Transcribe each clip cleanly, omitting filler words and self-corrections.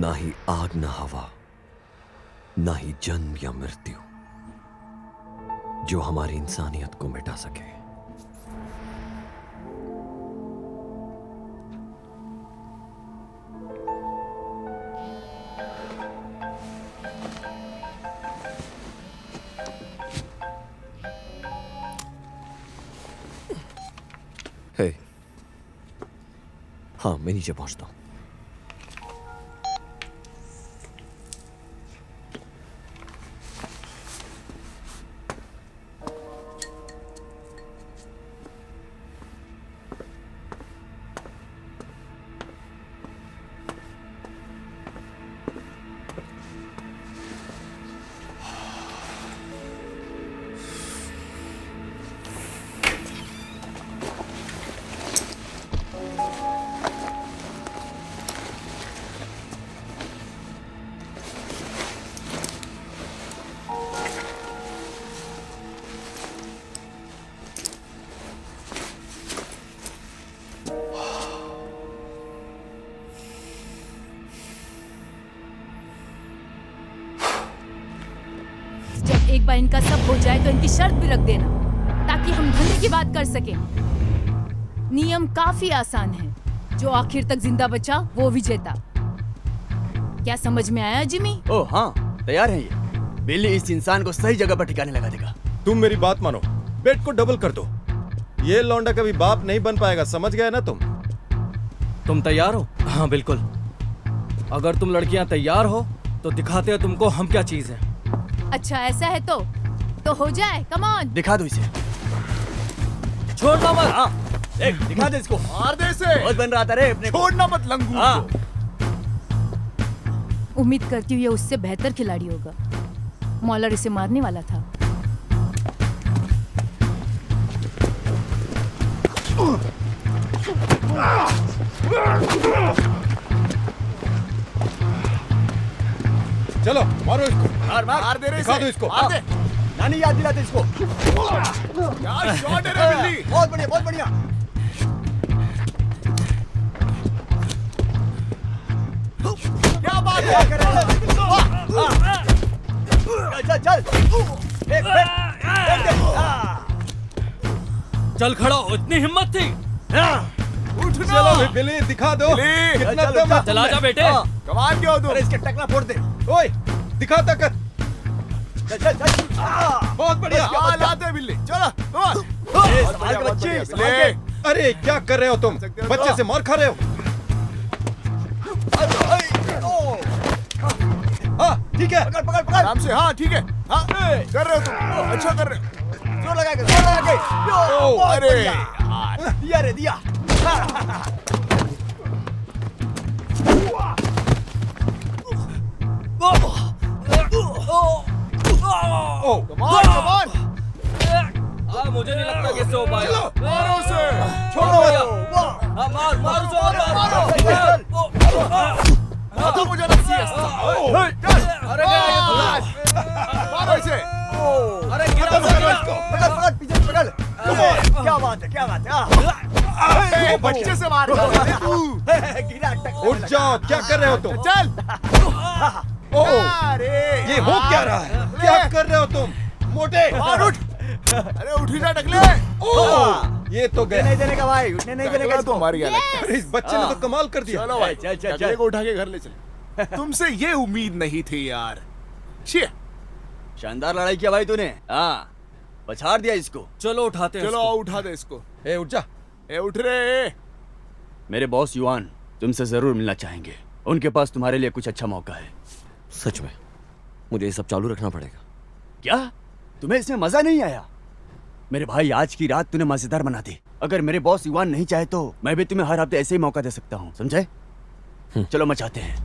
ना ही आग ना हवा, ना ही जन्म या मृत्यु जो हमारी इंसानियत को मिटा सके। हे, हाँ, मैं नीचे पहुंचता हूं। एक बार इनका सब हो जाए तो इनकी शर्त भी रख देना ताकि हम धंधे की बात कर सकें। नियम काफी आसान है, जो आखिर तक जिंदा बचा वो विजेता। क्या समझ में आया जिमी? ओह हाँ, तैयार है ये। बिल्ली इस इंसान को सही जगह पर ठिकाने लगा देगा। तुम मेरी बात मानो, बेट को डबल कर दो। ये लौंडा कभी बाप नहीं बन पाएगा, समझ गए ना तुम? तुम तैयार हो? हाँ बिल्कुल। अगर तुम लड़कियां तैयार हो तो दिखाते हैं तुमको हम क्या चीज है। अच्छा ऐसा है तो हो जाए। कम ऑन, दिखा दो इसे। छोड़ना मत। हाँ, देख दिखा दे इसको। मार दे इसे। बहुत बन रहा था रे अपने को। छोड़ना मत लंगूर हाँ। को। उम्मीद करती हूँ ये उससे बेहतर खिलाड़ी होगा। मॉलर इसे मारने वाला था। चलो मारो इसको। मार दे रे दिखा इसे। दो इसको। मार दे। नानी याद दिलाते इसको। यार शॉट है रे बिल्ली। बहुत बढ़िया, बहुत बढ़िया। क्या बात है? चल चल चल। एक चल खड़ा हो, इतनी हिम्मत थी। उठना। चलो भी बिल्ली दिखा दो। बिल्ली। कितना चल, दम है चला जा बेटे। कमाल क्या हो तुम? अरे इसके टकला फोड़ दे। ओए दिखा तक। चल चल चल। बहुत बढ़िया। हाँ लाते बिल्ली। चलो संभाल के बच्चे, संभाल के। अरे क्या कर रहे हो तुम? बच्चे से मार खा रहे हो। हाँ ठीक है। पकड़ पकड़ पकड़। आराम से। हाँ ठीक है। हाँ कर रहे हो तुम, अच्छा कर रहे हो। जोर लगा के, जोर लगा के। बहुत अरे बढ़िया। यार। दिया रे दिया। ओ कमान कमान। मुझे नहीं लगता कि इससे हो पाएगा। मारो उसे। छोड़ो। हाँ, मार मार उसे और मार। खत्म हो जाना siesta। अरे क्या है ये? मारो इसे। अरे गिरा खत्म करो इसको। पकड़ पकड़ पीछे से पकड़। क्या बात है, क्या बात है। ए, बच्चे से मार। गिरा टक। उठ जाओ, क्या कर रहे हो तुम? चल। ओह अरे ये हो क्या रहा है? क्या कर रहे हो तुम? मोटे मार उठ। अरे उठ ही जा टकले। ओह ये तो उठने गया। नहीं देने का भाई, उठने नहीं देने का टकला इसको। तो मर गया लगता है। अरे इस बच्चे ने तो कमाल कर दिया। चलो भाई चल, चल, चल, टकले चल। को उठा के घर ले चल। तुमसे ये उम्मीद नहीं थी यार। छिया। शानदार लड़ाई किया भाई तूने। हाँ, पछाड़ दिया इसको। चलो उठाते हैं चलो इसको। आओ उठा दे इसको। ए उठ जा। ए उठ रे। मेरे बॉस युआन तुमसे जरूर मिलना चाहेंगे। उनके पास तुम्हारे लिए कुछ अच्छा मौका है। सच में मुझे ये सब चालू रखना पड़ेगा। क्या तुम्हें इसमें मजा नहीं आया? मेरे भाई आज की रात तूने मजेदार बना दी। अगर मेरे बॉस युआन नहीं चाहे तो मैं भी तुम्हें हर हफ्ते ऐसे ही मौका दे सकता हूँ, समझे? चलो मचाते हैं।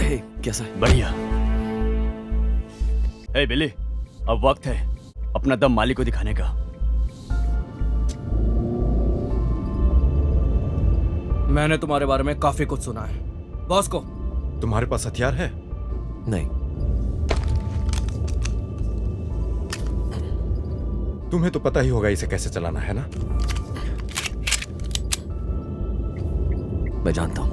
हे, कैसा है? बढ़िया। हे बिल्ली, अब वक्त है अपना दम मालिक को दिखाने का। मैंने तुम्हारे बारे में काफी कुछ सुना है। बॉस को तुम्हारे पास हथियार है? नहीं। तुम्हें तो पता ही होगा इसे कैसे चलाना है ना। मैं जानता हूं।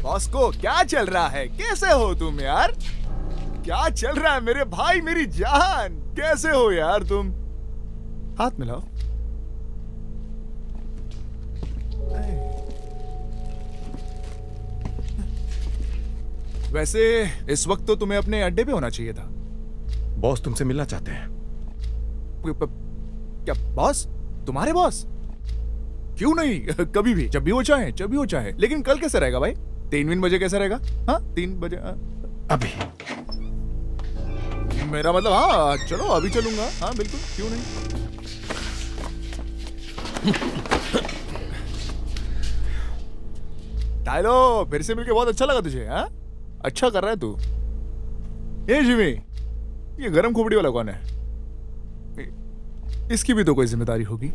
बॉस को क्या चल रहा है? कैसे हो तुम यार? क्या चल रहा है मेरे भाई, मेरी जान? कैसे हो यार तुम? हाथ मिलाओ। वैसे इस वक्त तो तुम्हें अपने अड्डे पे होना चाहिए था। बॉस तुमसे मिलना चाहते हैं। क्या बॉस? तुम्हारे बॉस? क्यों नहीं, कभी भी, जब भी वो चाहे, जब भी वो चाहे। लेकिन कल कैसे रहेगा भाई? 3 बजे कैसे रहेगा? हाँ 3 बजे अभी मेरा मतलब, हाँ चलो अभी चलूंगा। हाँ बिल्कुल, क्यों नहीं। टाइलो, फिर से मिलके बहुत अच्छा लगा तुझे। हाँ अच्छा कर रहा है तू। ए जिमी, ये गरम खोपड़ी वाला कौन है? इसकी भी तो कोई जिम्मेदारी होगी।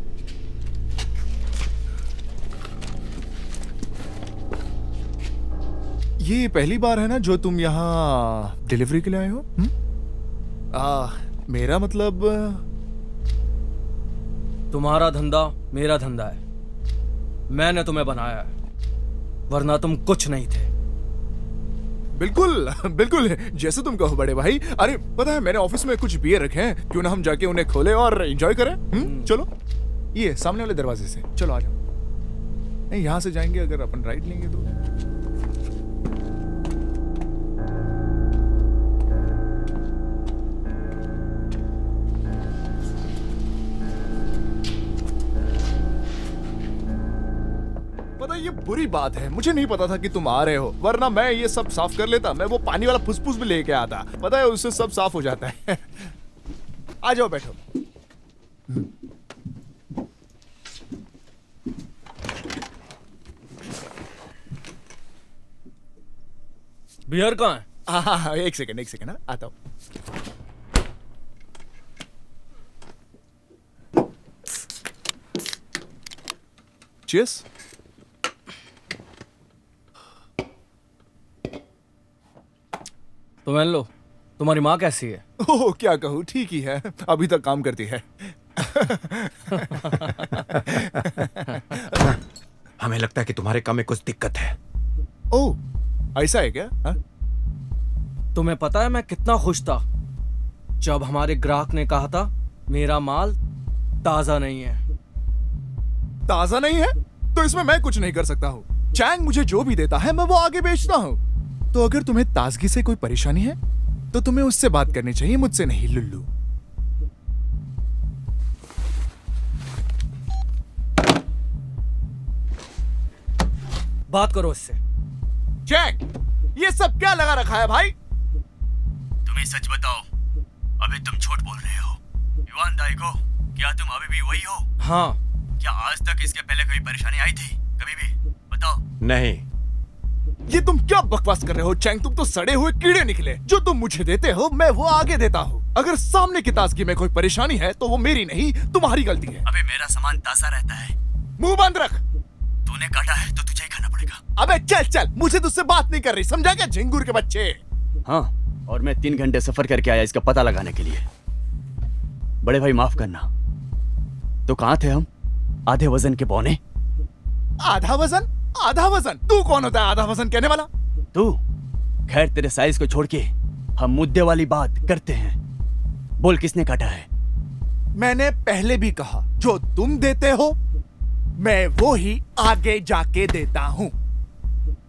ये पहली बार है ना जो तुम यहाँ डिलीवरी के लिए आए हो? मेरा मतलब, तुम्हारा धंधा मेरा धंधा है। मैंने तुम्हें बनाया है, वरना तुम कुछ नहीं थे। बिल्कुल बिल्कुल, जैसे तुम कहो बड़े भाई। अरे पता है, मैंने ऑफिस में कुछ बियर रखे हैं, क्यों ना हम जाके उन्हें खोले और एंजॉय करें? चलो, ये सामने वाले दरवाजे से चलो, आ जाओ। नहीं, यहां से जाएंगे, अगर अपन राइट लेंगे तो। पता है, ये बुरी बात है, मुझे नहीं पता था कि तुम आ रहे हो, वरना मैं ये सब साफ कर लेता। मैं वो पानी वाला फुसफुस भी लेके आता, पता है उससे सब साफ हो जाता है। आ जाओ बैठो। बियर कहाँ है? हाँ, एक सेकंड हाँ, आता हूँ। Cheers। तो मान लो, तुम्हारी माँ कैसी है? ओह क्या कहूँ, ठीक ही है, अभी तक काम करती है। हमें लगता है कि तुम्हारे काम में कुछ दिक्कत है। ओह ऐसा है क्या? हाँ? तुम्हें पता है मैं कितना खुश था जब हमारे ग्राहक ने कहा था मेरा माल ताजा नहीं है। ताजा नहीं है तो इसमें मैं कुछ नहीं कर सकता हूँ। चैंग मुझे जो भी देता है मैं वो आगे बेचता हूँ। तो अगर तुम्हें ताजगी से कोई परेशानी है तो तुम्हें उससे बात करनी चाहिए, मुझसे नहीं लुल्लू। बात करो इससे। चैंग ये सब क्या लगा रखा है भाई? तुम्हें सच बताओ, अबे तुम झूठ बोल रहे हो। युवान दाइगो, क्या तुम अभी भी वही हो? हाँ। क्या आज तक इसके पहले कोई परेशानी आई थी? कभी भी बताओ। नहीं। ये तुम क्या बकवास कर रहे हो चैंग? तुम तो सड़े हुए कीड़े निकले। जो तुम मुझे देते हो मैं वो आगे देता हूँ। अगर सामने की ताजगी में कोई परेशानी है तो वो मेरी नहीं तुम्हारी गलती है। अबे मेरा सामान ताजा रहता है। मुंह बंद रख। तूने काटा है तो तुझे ही खाना पड़ेगा। अबे चल चल, मुझे तुझसे बात नहीं कर रही, समझा क्या झिंगुर के बच्चे? हाँ, और मैं 3 घंटे सफर करके आया इसका पता लगाने के लिए। बड़े भाई माफ करना। तो कहाँ थे हम? आधे वजन के पौने। आधा वजन? आधा वजन? तू कौन होता है आधा वजन कहने वाला? तू? खैर तेरे साइज को छोड़ के हम मुद्दे वाली बात करते हैं। बोल किसने काटा है? मैंने पहले भी कहा, जो तुम देते हो मैं वो ही आगे जाके देता हूँ।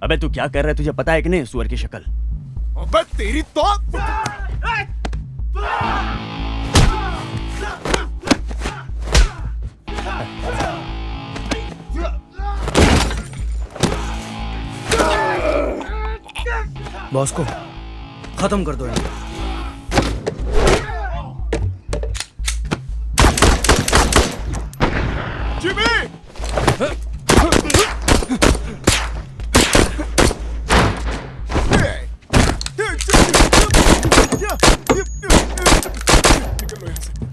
अबे तू क्या कर रहा है? तुझे पता है कि नहीं सुअर की शक्ल? अबे तेरी तो बॉस को खत्म कर दो यार। जिमी! निकलो यहाँ से।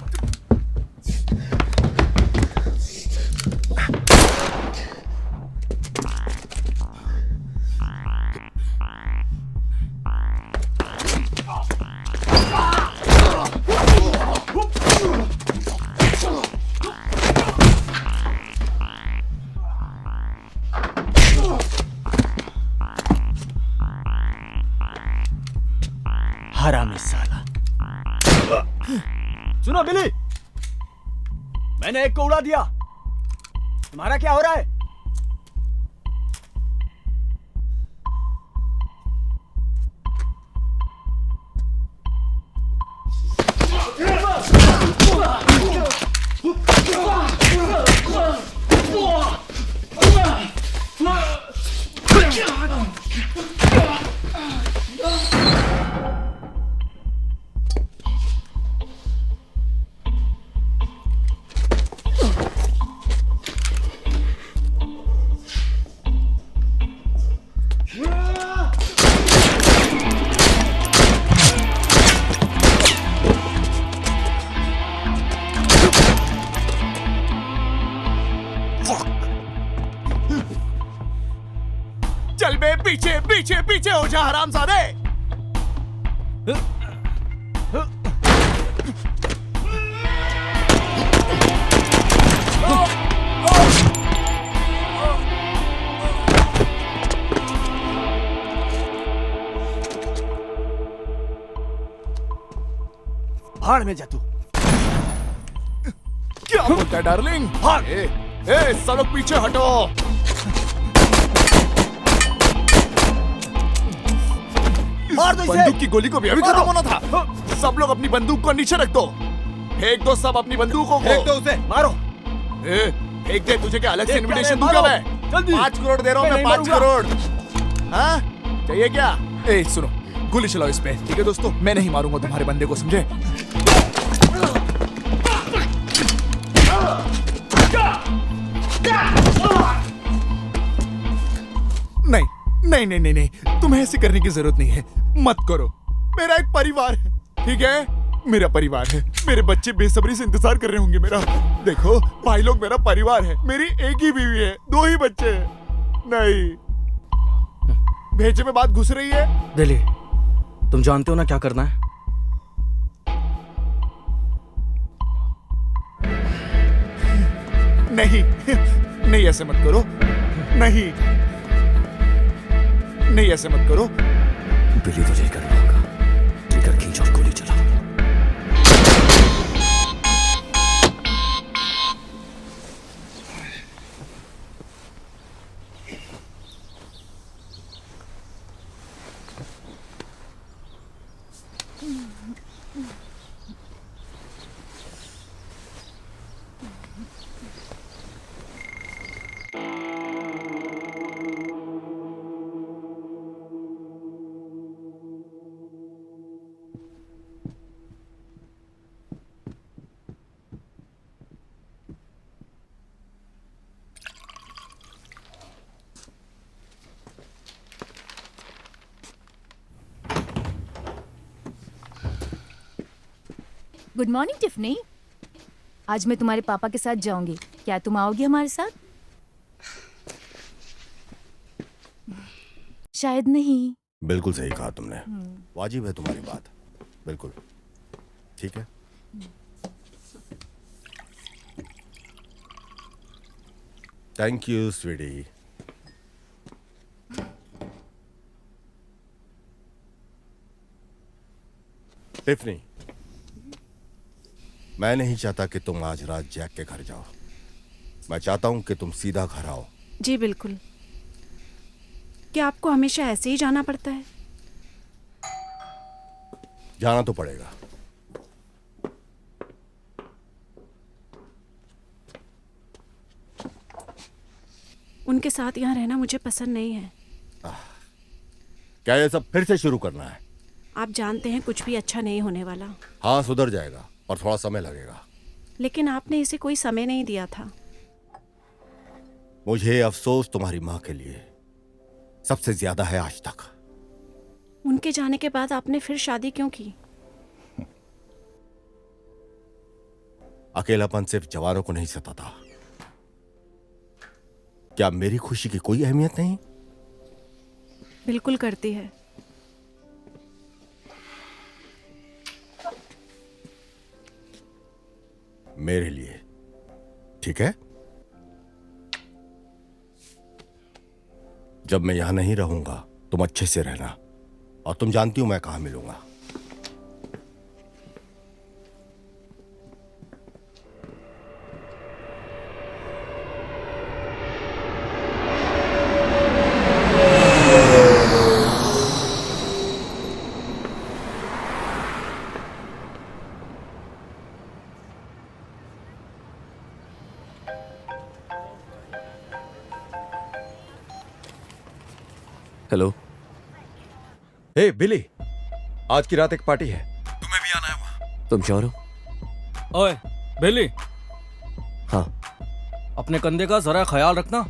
हरामी साला। सुनो बिली, मैंने एक को उड़ा दिया। तुम्हारा क्या हो रहा है? चल बे, पीछे पीछे पीछे हो जा हरामजादे। भाड़ में जा तू। क्या बोलता है डार्लिंग? भाग। ए सब लोग पीछे हटो। मार दो इसे। बंदूक की गोली को भी अभी खत्म होना था। सब लोग अपनी बंदूक को नीचे रख दो। फेंक दो सब अपनी बंदूकों को। फेंक दो उसे, मारो। फेंक दे। तुझे क्या अलग से देख क्या इनविटेशन है, दूंगा मारो। मैं? जल्दी। 5 करोड़ दे रहा हूँ मैं, 5 करोड़। हाँ चाहिए क्या? ए सुनो, गोली चलाओ इस पे, ठीक है दोस्तों? मैं नहीं मारूंगा तुम्हारे बंदे को, समझे? नहीं नहीं नहीं नहीं नहीं, तुम्हें ऐसे करने की जरूरत नहीं है, मत करो। मेरा एक परिवार है, ठीक है? मेरा परिवार है, मेरे बच्चे बेसब्री से इंतजार कर रहे होंगे मेरा। देखो भाई लोग, मेरा परिवार है, मेरी एक ही बीवी है, 2 ही बच्चे हैं। नहीं, भेजे में बात घुस रही है। दिल्ली, तुम जानते हो ना क्या करना है? नहीं नहीं, ऐसे मत करो, नहीं नहीं, ऐसे मत करो। बिली तुझे करना होगा। ट्रिगर खींच और गोली चला। Good morning Tiffany. आज मैं तुम्हारे पापा के साथ जाऊंगी, क्या तुम आओगी हमारे साथ? शायद नहीं। बिल्कुल सही कहा तुमने, वाजिब है तुम्हारी बात, बिल्कुल ठीक है। Thank you Sweety. टिफनी, मैं नहीं चाहता कि तुम आज रात जैक के घर जाओ। मैं चाहता हूं कि तुम सीधा घर आओ। जी बिल्कुल। क्या आपको हमेशा ऐसे ही जाना पड़ता है? जाना तो पड़ेगा। उनके साथ यहाँ रहना मुझे पसंद नहीं है। क्या ये सब फिर से शुरू करना है? आप जानते हैं कुछ भी अच्छा नहीं होने वाला। हाँ, सुधर जाएगा और थोड़ा समय लगेगा। लेकिन आपने इसे कोई समय नहीं दिया था। मुझे अफसोस तुम्हारी माँ के लिए सबसे ज्यादा है आज तक। उनके जाने के बाद आपने फिर शादी क्यों की? अकेलापन सिर्फ जवानों को नहीं सताता। क्या मेरी खुशी की कोई अहमियत नहीं? बिल्कुल करती है। मेरे लिए, ठीक है? जब मैं यहां नहीं रहूंगा तुम अच्छे से रहना, और तुम जानती हो मैं कहां मिलूंगा। हेलो। हे बिली, आज की रात एक पार्टी है, तुम्हें भी आना है वहां। तुम श्योर हो? ओए बिल्ली, हाँ। अपने कंधे का जरा ख्याल रखना।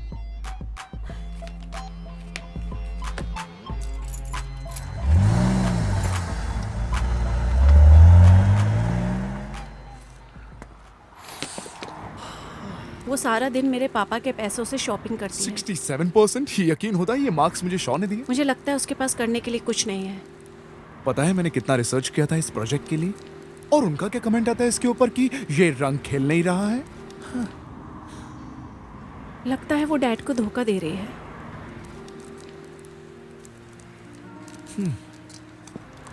वो सारा दिन मेरे पापा के पैसों से शॉपिंग करती है। 67%? यकीन होता है ये मार्क्स मुझे शॉ ने दिए? मुझे लगता है उसके पास करने के लिए कुछ नहीं है। पता है मैंने कितना रिसर्च किया था इस प्रोजेक्ट के लिए, और उनका क्या कमेंट आता है इसके ऊपर कि ये रंग खेल नहीं रहा है। हाँ। लगता है वो डैड को धोखा दे रही है।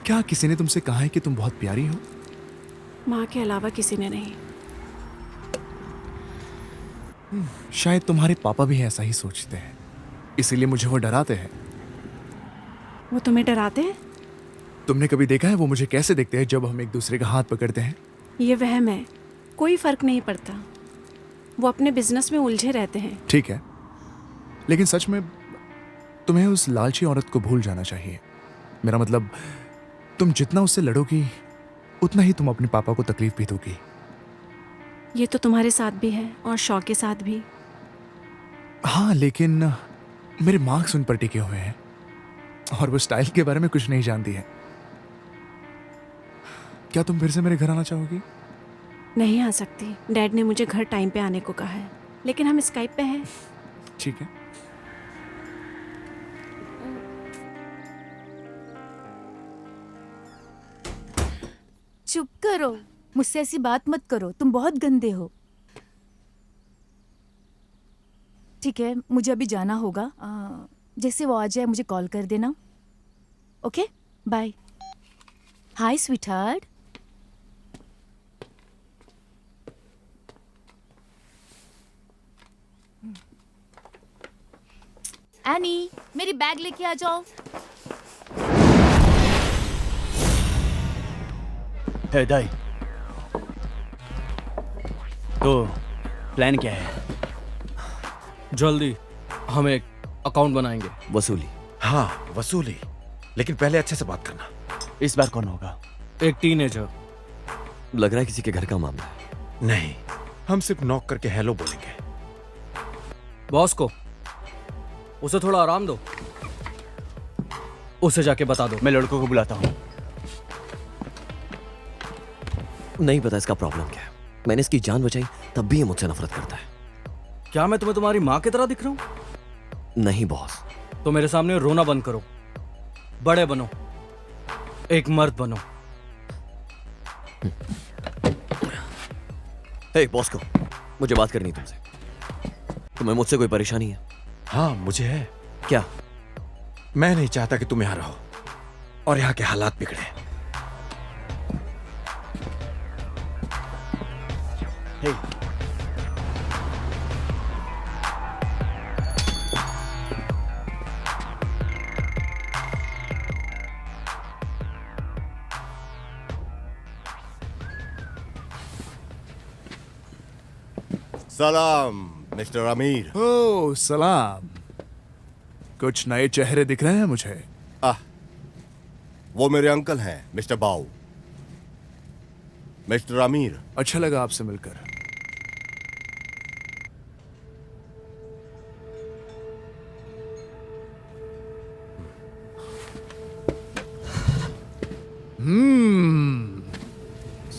क्या किसी ने तुमसे कहा है कि तुम बहुत प्यारी हो? माँ के अलावा किसी ने नहीं। शायद तुम्हारे पापा भी ऐसा ही सोचते हैं, इसीलिए मुझे वो डराते हैं। वो तुम्हें डराते हैं? तुमने कभी देखा है वो मुझे कैसे देखते हैं जब हम एक दूसरे का हाथ पकड़ते हैं? ये वहम है, कोई फर्क नहीं पड़ता। वो अपने बिजनेस में उलझे रहते हैं। ठीक है, लेकिन सच में तुम्हें उस लालची औरत को भूल जाना चाहिए। मेरा मतलब, तुम जितना उससे लड़ोगी उतना ही तुम अपने पापा को तकलीफ भी दोगी। ये तो तुम्हारे साथ भी है और शौ के साथ भी। हाँ, लेकिन मेरे मार्क्स उन पर टिके हुए हैं और वो स्टाइल के बारे में कुछ नहीं जानती है। क्या तुम फिर से मेरे घर आना चाहोगी? नहीं आ सकती, डैड ने मुझे घर टाइम पे आने को कहा है, लेकिन हम स्काइप पे हैं। ठीक है। चुप करो, मुझसे ऐसी बात मत करो, तुम बहुत गंदे हो। ठीक है, मुझे अभी जाना होगा। जैसे वो आ जाए मुझे कॉल कर देना। Okay, bye. Hi sweetheart. Annie, मेरी बैग लेके आ जाओ। है दाई, तो प्लान क्या है? जल्दी हम एक अकाउंट बनाएंगे। वसूली। हाँ, वसूली, लेकिन पहले अच्छे से बात करना। इस बार कौन होगा? एक टीनेजर। लग रहा है किसी के घर का मामला है। नहीं, हम सिर्फ नॉक करके हेलो बोलेंगे। बॉस को उसे थोड़ा आराम दो, उसे जाके बता दो। मैं लड़कों को बुलाता हूँ। नहीं पता इसका प्रॉब्लम क्या है। मैंने इसकी जान बचाई तब भी ये मुझसे नफरत करता है। क्या मैं तुम्हें तुम्हारी माँ की तरह दिख रहा हूं? नहीं बॉस। तो मेरे सामने रोना बंद करो, बड़े बनो, एक मर्द बनो। हे बॉस को, मुझे बात करनी है तुमसे। तुम्हें मुझसे कोई परेशानी है? हाँ, मुझे है। क्या? मैं नहीं चाहता कि तुम यहां रहो और यहां के हालात बिगड़े। हे, सलाम मिस्टर अमीर। ओ सलाम। कुछ नए चेहरे दिख रहे हैं मुझे। वो मेरे अंकल हैं मिस्टर बाऊ। मिस्टर अमीर, अच्छा लगा आपसे मिलकर।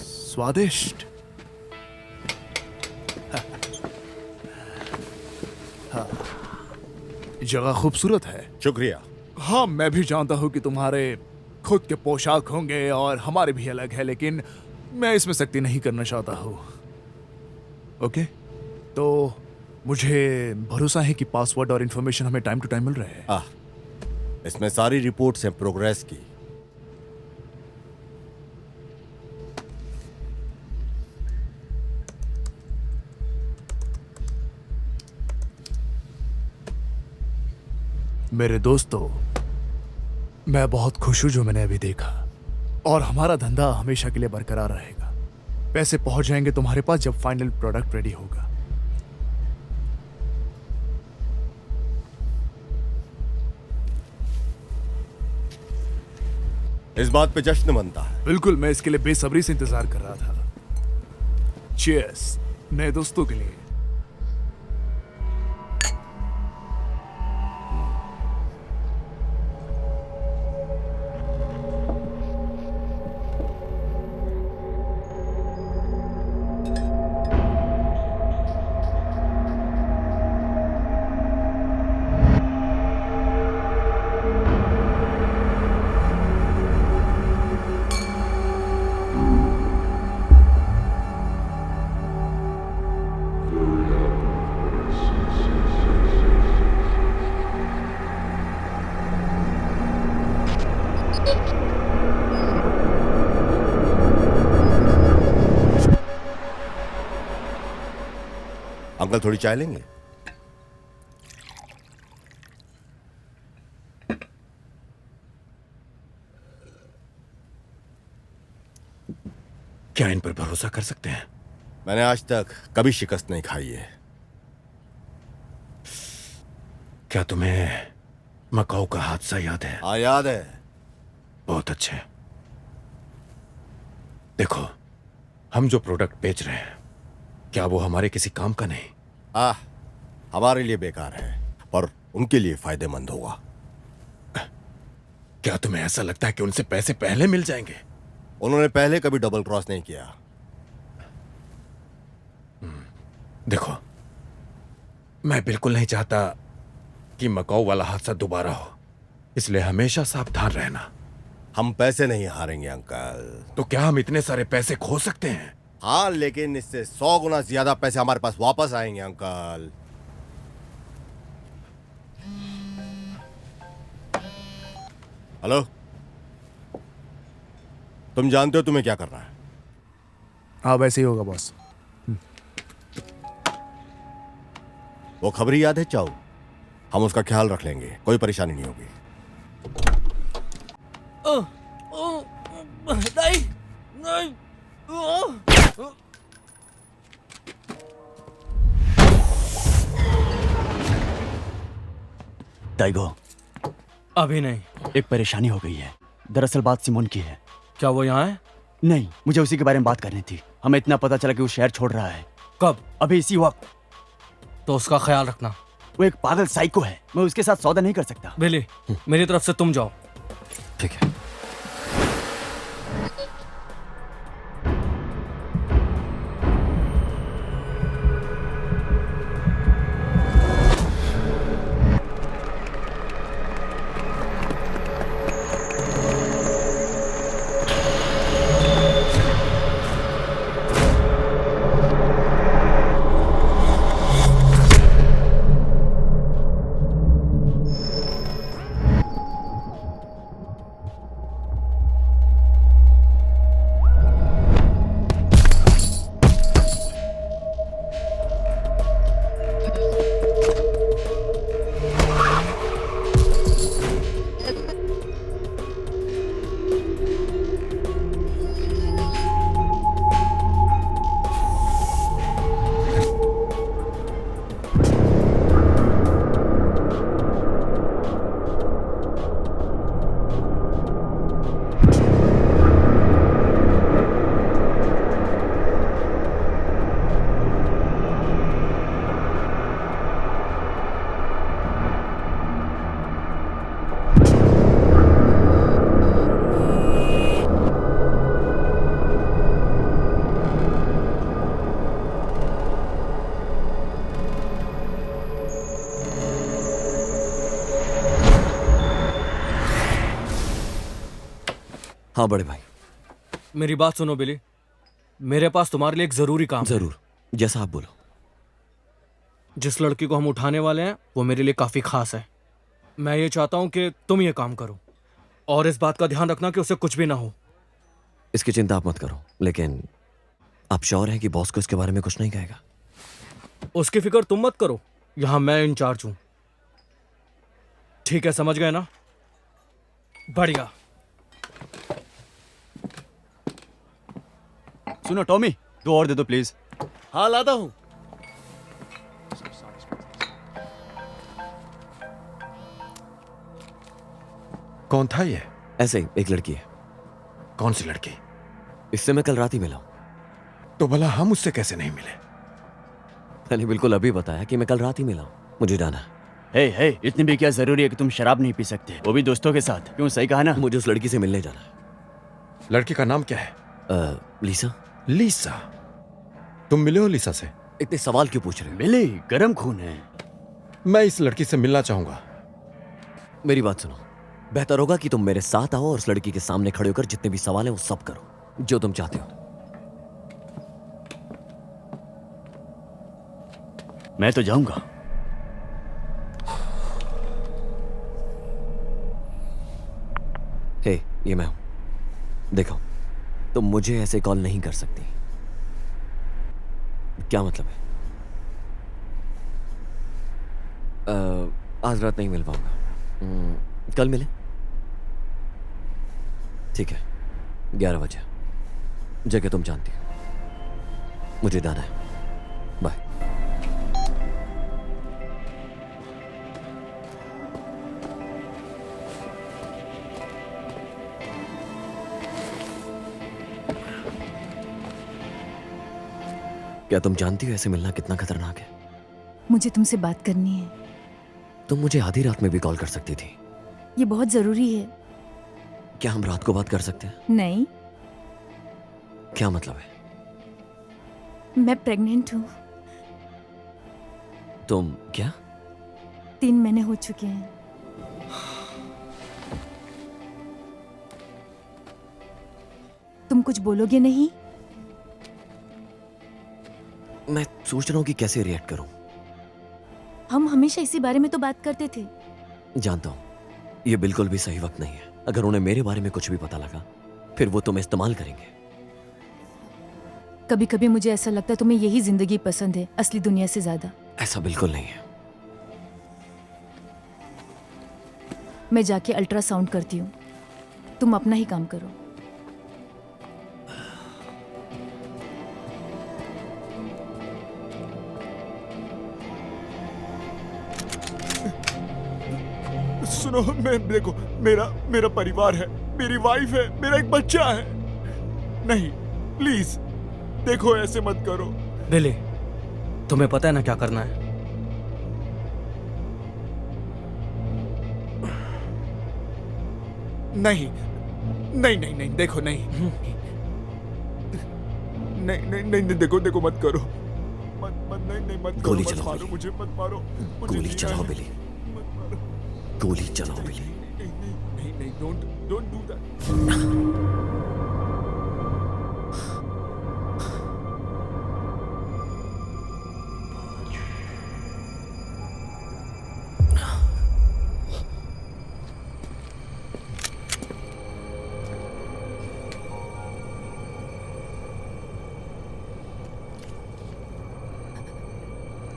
स्वादिष्ट। हाँ, जगह खूबसूरत है। शुक्रिया। हाँ, मैं भी जानता हूँ कि तुम्हारे खुद के पोशाक होंगे और हमारे भी अलग है, लेकिन मैं इसमें सख्ती नहीं करना चाहता हूँ। ओके, तो मुझे भरोसा है कि पासवर्ड और इंफॉर्मेशन हमें टाइम टू टाइम मिल रहे हैं। इसमें सारी रिपोर्ट्स हैं प्रोग्रेस की। मेरे दोस्तों, मैं बहुत खुश हूं जो मैंने अभी देखा, और हमारा धंधा हमेशा के लिए बरकरार रहेगा। पैसे पहुंच जाएंगे तुम्हारे पास जब फाइनल प्रोडक्ट रेडी होगा। इस बात पे जश्न बनता है। बिल्कुल, मैं इसके लिए बेसब्री से इंतजार कर रहा था। चीयर्स नए दोस्तों के लिए। अंकल थोड़ी चाय लेंगे? क्या इन पर भरोसा कर सकते हैं? मैंने आज तक कभी शिकस्त नहीं खाई है। क्या तुम्हें मकाऊ का हादसा याद है? हाँ याद है। बहुत अच्छे। देखो, हम जो प्रोडक्ट बेच रहे हैं, क्या वो हमारे किसी काम का नहीं? हमारे लिए बेकार है, पर उनके लिए फायदेमंद होगा। क्या तुम्हें ऐसा लगता है कि उनसे पैसे पहले मिल जाएंगे? उन्होंने पहले कभी डबल क्रॉस नहीं किया। देखो, मैं बिल्कुल नहीं चाहता कि मकाऊ वाला हादसा दोबारा हो, इसलिए हमेशा सावधान रहना। हम पैसे नहीं हारेंगे अंकल। तो क्या हम इतने सारे पैसे खो सकते हैं? हाँ, लेकिन इससे 100 गुना ज्यादा पैसे हमारे पास वापस आएंगे अंकल। हेलो, तुम जानते हो तुम्हें क्या करना है? हाँ वैसे ही होगा बॉस। वो खबरी याद है चाऊ? हम उसका ख्याल रख लेंगे, कोई परेशानी नहीं होगी। नहीं नहीं। टाइगो, अभी नहीं। एक परेशानी हो गई है। दरअसल बात सिमोन की है। क्या वो यहाँ है? नहीं, मुझे उसी के बारे में बात करनी थी। हमें इतना पता चला कि वो शहर छोड़ रहा है। कब? अभी इसी वक्त। तो उसका ख्याल रखना। वो एक पागल साइको है, मैं उसके साथ सौदा नहीं कर सकता। बिली, मेरी तरफ से तुम जाओ। ठीक है। हाँ बड़े भाई। मेरी बात सुनो बिली, मेरे पास तुम्हारे लिए एक जरूरी काम है। जरूर, जैसा आप बोलो। जिस लड़की को हम उठाने वाले हैं वो मेरे लिए काफी खास है। मैं ये चाहता हूं कि तुम ये काम करो और इस बात का ध्यान रखना कि उसे कुछ भी ना हो। इसकी चिंता आप मत करो, लेकिन आप श्योर हैं कि बॉस को इसके बारे में कुछ नहीं कहेगा? उसकी फिक्र तुम मत करो, यहां मैं इंचार्ज हूं। ठीक है, समझ गए ना? बढ़िया। सुनो टॉमी, 2 और दे दो प्लीज। हाँ लाता हूं। कौन था ये? ऐसे ही एक लड़की है। कौन सी लड़की? इससे मैं कल रात ही मिला हूं। तो भला हम उससे कैसे नहीं मिले? मैंने बिल्कुल अभी बताया कि मैं कल रात ही मिला हूं। मुझे जाना है। हे, इतनी भी क्या जरूरी है कि तुम शराब नहीं पी सकते, वो भी दोस्तों के साथ? क्यों, सही कहा ना? मुझे उस लड़की से मिलने जाना है। लड़की का नाम क्या है? लीसा। लीसा? तुम मिले हो लीसा से? इतने सवाल क्यों पूछ रहे हो? मिले, गरम खून है। मैं इस लड़की से मिलना चाहूंगा। मेरी बात सुनो, बेहतर होगा कि तुम मेरे साथ आओ और उस लड़की के सामने खड़े होकर जितने भी सवाल हैं वो सब करो, जो तुम चाहते हो। मैं तो जाऊंगा। हे, ये मैं हूं। देखो, तुम मुझे ऐसे कॉल नहीं कर सकती। क्या मतलब है? आज रात नहीं मिल पाऊंगा। कल मिले? ठीक है, 11 बजे। जगह तुम जानती हो। मुझे जाना है। बाय। क्या तुम जानती हो ऐसे मिलना कितना खतरनाक है? मुझे तुमसे बात करनी है। तुम मुझे आधी रात में भी कॉल कर सकती थी। ये बहुत जरूरी है। क्या हम रात को बात कर सकते हैं? नहीं, क्या मतलब है? मैं प्रेग्नेंट हूँ। तुम क्या? 3 महीने हो चुके हैं। तुम कुछ बोलोगे नहीं? मैं सोच रहा हूं कि कैसे रिएक्ट करूं। हम हमेशा इसी बारे में तो बात करते थे। जानता हूं ये बिल्कुल भी सही वक्त नहीं है। अगर उन्हें मेरे बारे में कुछ भी पता लगा फिर वो तुम्हें इस्तेमाल करेंगे। कभी कभी मुझे ऐसा लगता है तुम्हें यही जिंदगी पसंद है असली दुनिया से ज्यादा। ऐसा बिल्कुल नहीं है। मैं जाके अल्ट्रासाउंड करती हूँ, तुम अपना ही काम करो। सुनो, मैं देखो, मेरा परिवार है, मेरी वाइफ है, मेरा एक बच्चा है। नहीं, प्लीज देखो, ऐसे मत करो। बिली, तुम्हें पता है ना क्या करना है? नहीं नहीं नहीं नहीं, देखो, नहीं नहीं नहीं नहीं, देखो देखो, मत करो, मत मत, नहीं नहीं, मत करो, गोली मत चलाओ, मारो बिली। मुझे, मत मारो मुझे, गोली जीना चलाओ है। बिली, मत मारो। गोली चलाओ बिली। नहीं नहीं नहीं नहीं, डोंट डू दैट।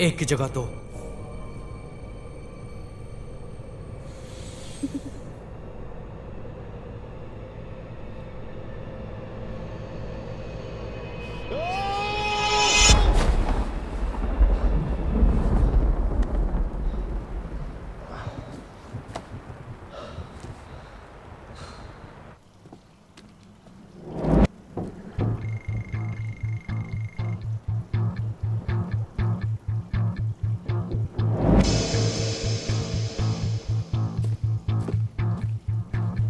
एक की जगह 2।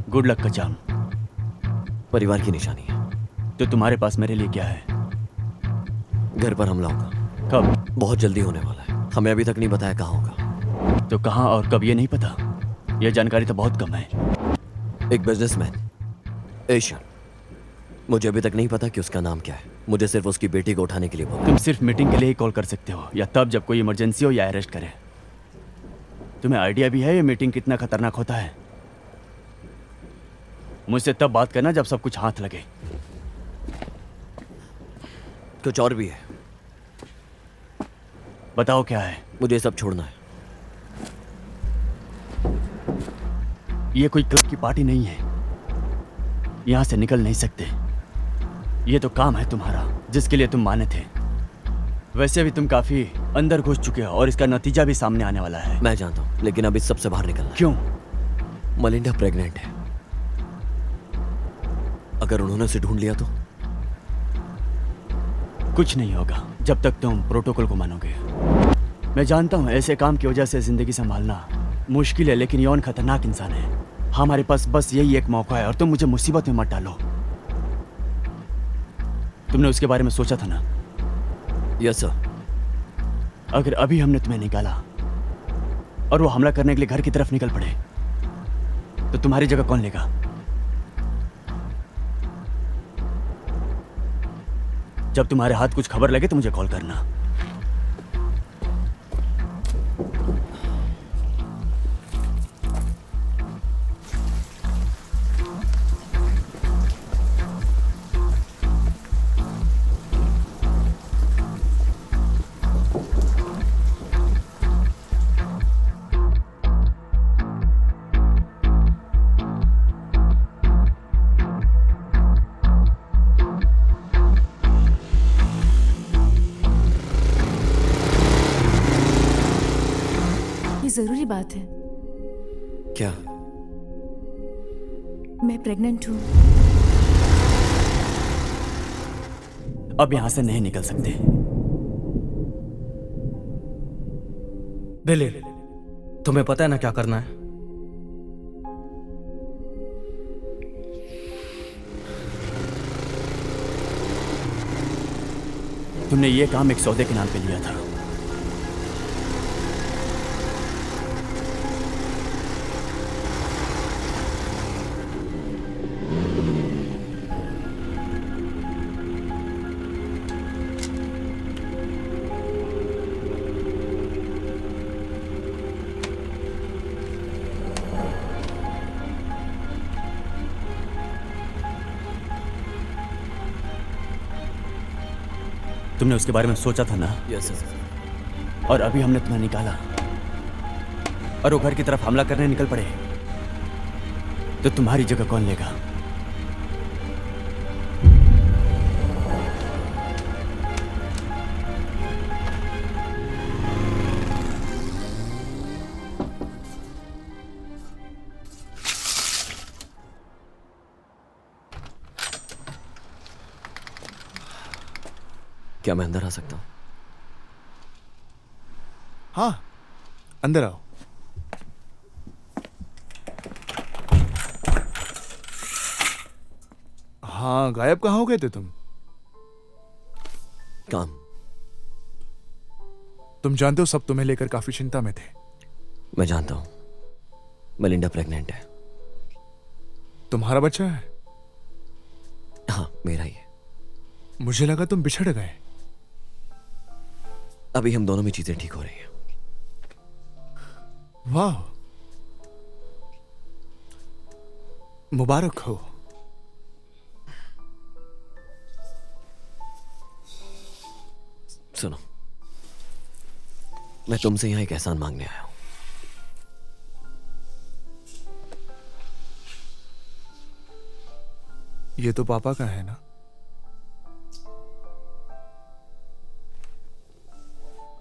गुड लक कचाम। परिवार की निशानी है। तो तुम्हारे पास मेरे लिए क्या है? घर पर हमला होगा। कब? बहुत जल्दी होने वाला है। हमें अभी तक नहीं बताया कहाँ होगा। तो कहाँ और कब ये नहीं पता। यह जानकारी तो बहुत कम है। एक बिजनेसमैन एशियन, मुझे अभी तक नहीं पता कि उसका नाम क्या है। मुझे सिर्फ उसकी बेटी को उठाने के लिए बोला। तुम सिर्फ मीटिंग के लिए ही कॉल कर सकते हो, या तब जब कोई इमरजेंसी हो या अरेस्ट करे। तुम्हें आइडिया भी है ये मीटिंग कितना खतरनाक होता है? मुझसे तब बात करना जब सब कुछ हाथ लगे। कुछ और भी है। बताओ क्या है? मुझे सब छोड़ना है। ये कोई क्लब की पार्टी नहीं है, यहां से निकल नहीं सकते। ये तो काम है तुम्हारा जिसके लिए तुम माने थे। वैसे भी तुम काफी अंदर घुस चुके हो और इसका नतीजा भी सामने आने वाला है। मैं जानता हूं, लेकिन अब इस सबसे बाहर निकलना है। क्यों? मलिंडा प्रेग्नेंट है। अगर उन्होंने उसे ढूंढ लिया तो? कुछ नहीं होगा जब तक तुम प्रोटोकॉल को मानोगे। मैं जानता हूं ऐसे काम की वजह से जिंदगी संभालना मुश्किल है, लेकिन यौन खतरनाक इंसान है। हमारे पास बस यही एक मौका है और तुम मुझे मुसीबत में मत डालो। तुमने उसके बारे में सोचा था ना? Yes sir. अगर अभी हमने तुम्हें निकाला और वो हमला करने के लिए घर की तरफ निकल पड़े तो तुम्हारी जगह कौन लेगा? जब तुम्हारे हाथ कुछ खबर लगे तो मुझे कॉल करना। जरूरी बात है। क्या? मैं प्रेग्नेंट हूँ। अब यहां से नहीं निकल सकते। बिली, तुम्हें पता है ना क्या करना है? तुमने ये काम एक सौदे के नाम पे लिया था। तुमने उसके बारे में सोचा था ना? Yes sir. और अभी हमने तुम्हें निकाला और वो घर की तरफ हमला करने निकल पड़े, तो तुम्हारी जगह कौन लेगा? क्या मैं अंदर आ सकता हूँ? हाँ, अंदर आओ। हाँ, गायब कहाँ हो गए थे तुम? काम। तुम जानते हो सब तुम्हें लेकर काफी चिंता में थे। मैं जानता हूँ, मेलिंडा प्रेग्नेंट है। तुम्हारा बच्चा है? हाँ, मेरा ही है। मुझे लगा तुम बिछड़ गए। अभी हम दोनों में चीजें ठीक हो रही हैं। वाह, मुबारक हो। सुनो, मैं तुमसे यहां एक एहसान मांगने आया हूं। ये तो पापा का है ना?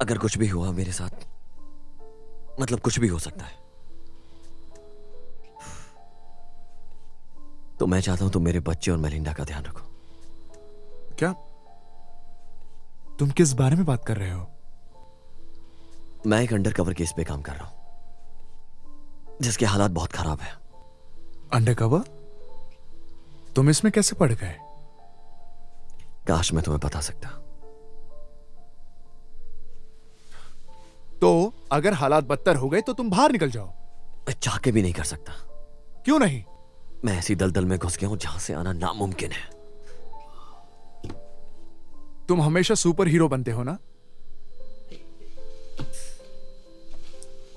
अगर कुछ भी हुआ मेरे साथ, मतलब कुछ भी हो सकता है, तो मैं चाहता हूं तुम मेरे बच्चे और मेलिंडा का ध्यान रखो। क्या? तुम किस बारे में बात कर रहे हो? मैं एक अंडर कवर केस पे काम कर रहा हूं जिसके हालात बहुत खराब है। Under cover? तुम इसमें कैसे पड़ गए? काश मैं तुम्हें बता सकता। तो अगर हालात बदतर हो गए तो तुम बाहर निकल जाओ। मैं चाह के भी नहीं कर सकता। क्यों नहीं? मैं ऐसी दलदल में घुस गया हूं जहां से आना नामुमकिन है। तुम हमेशा सुपर हीरो बनते हो ना?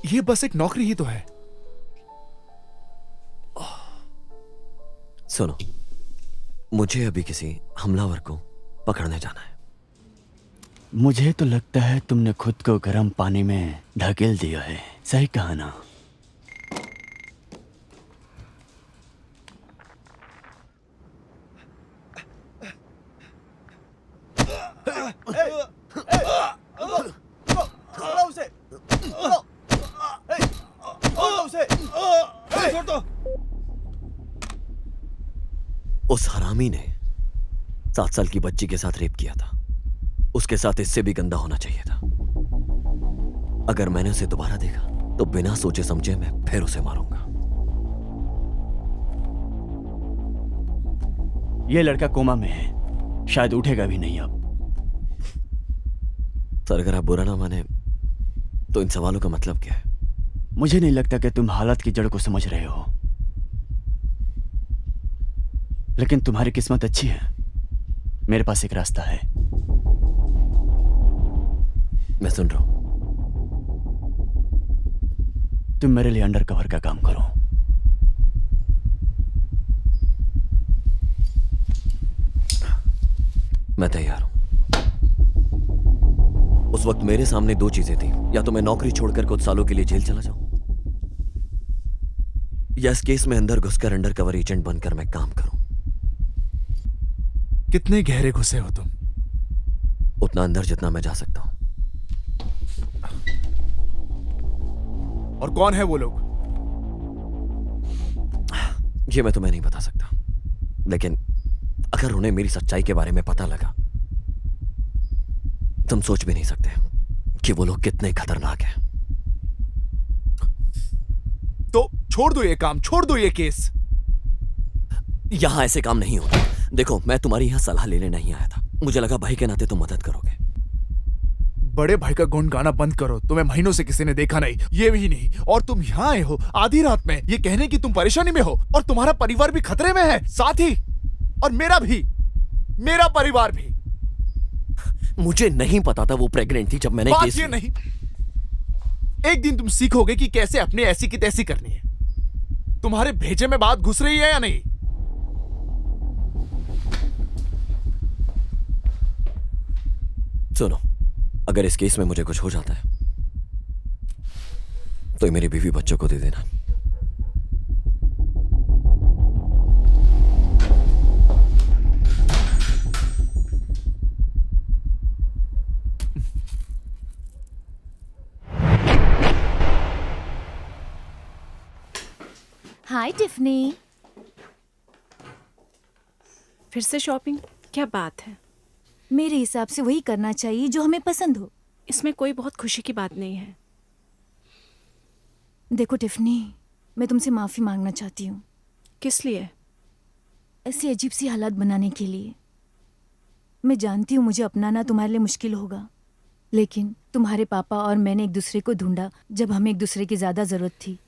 ये बस एक नौकरी ही तो है। सुनो, मुझे अभी किसी हमलावर को पकड़ने जाना है। मुझे तो लगता है तुमने खुद को गर्म पानी में ढकेल दिया है। सही कहा ना? उस हरामी ने 7 साल की बच्ची के साथ रेप किया था। उसके साथ इससे भी गंदा होना चाहिए था। अगर मैंने उसे दोबारा देखा तो बिना सोचे समझे मैं फिर उसे मारूंगा। यह लड़का कोमा में है, शायद उठेगा भी नहीं अब। सर, अगर आप बुरा ना माने तो इन सवालों का मतलब क्या है? मुझे नहीं लगता कि तुम हालत की जड़ को समझ रहे हो, लेकिन तुम्हारी किस्मत अच्छी है। मेरे पास एक रास्ता है। मैं सुन रहा हूं। तुम मेरे लिए अंडर कवर का काम करो। मैं तैयार हूं। उस वक्त मेरे सामने 2 चीजें थी, या तो मैं नौकरी छोड़कर कुछ सालों के लिए जेल चला जाऊं, या इस केस में अंदर घुसकर अंडर कवर एजेंट बनकर मैं काम करूं। कितने गहरे घुसे हो तुम? उतना अंदर जितना मैं जा सकता हूं। और कौन है वो लोग? ये मैं तुम्हें नहीं बता सकता, लेकिन अगर उन्हें मेरी सच्चाई के बारे में पता लगा, तुम सोच भी नहीं सकते कि वो लोग कितने खतरनाक हैं। तो छोड़ दो ये काम, छोड़ दो ये केस। यहाँ ऐसे काम नहीं होता। देखो, मैं तुम्हारी यहाँ सलाह लेने नहीं आया था। मुझे लगा भाई के नाते तुम मदद करोगे। बड़े भाई का गुण गाना बंद करो। तुम्हें महीनों से किसी ने देखा नहीं, ये भी नहीं, और तुम यहाँ आए हो आधी रात में ये कहने की तुम परेशानी में हो, और तुम्हारा परिवार भी खतरे में है साथ ही, और मेरा भी, मेरा परिवार भी। मुझे नहीं पता था वो प्रेग्नेंट थी जब मैंने बात केस ये नहीं, एक दिन तुम सीखोगे कि कैसे अपने ऐसी की तैसी करनी है। तुम्हारे भेजे में बात घुस रही है या नहीं? सुनो, अगर इस केस में मुझे कुछ हो जाता है तो ये मेरी बीवी बच्चों को दे देना। हाय टिफनी। फिर से शॉपिंग? क्या बात है? मेरे हिसाब से वही करना चाहिए जो हमें पसंद हो। इसमें कोई बहुत खुशी की बात नहीं है। देखो टिफनी, मैं तुमसे माफ़ी मांगना चाहती हूँ। किस लिए? ऐसी अजीब सी हालात बनाने के लिए। मैं जानती हूँ मुझे अपनाना तुम्हारे लिए मुश्किल होगा, लेकिन तुम्हारे पापा और मैंने एक दूसरे को ढूंढा जब हमें एक दूसरे की ज़्यादा ज़रूरत थी।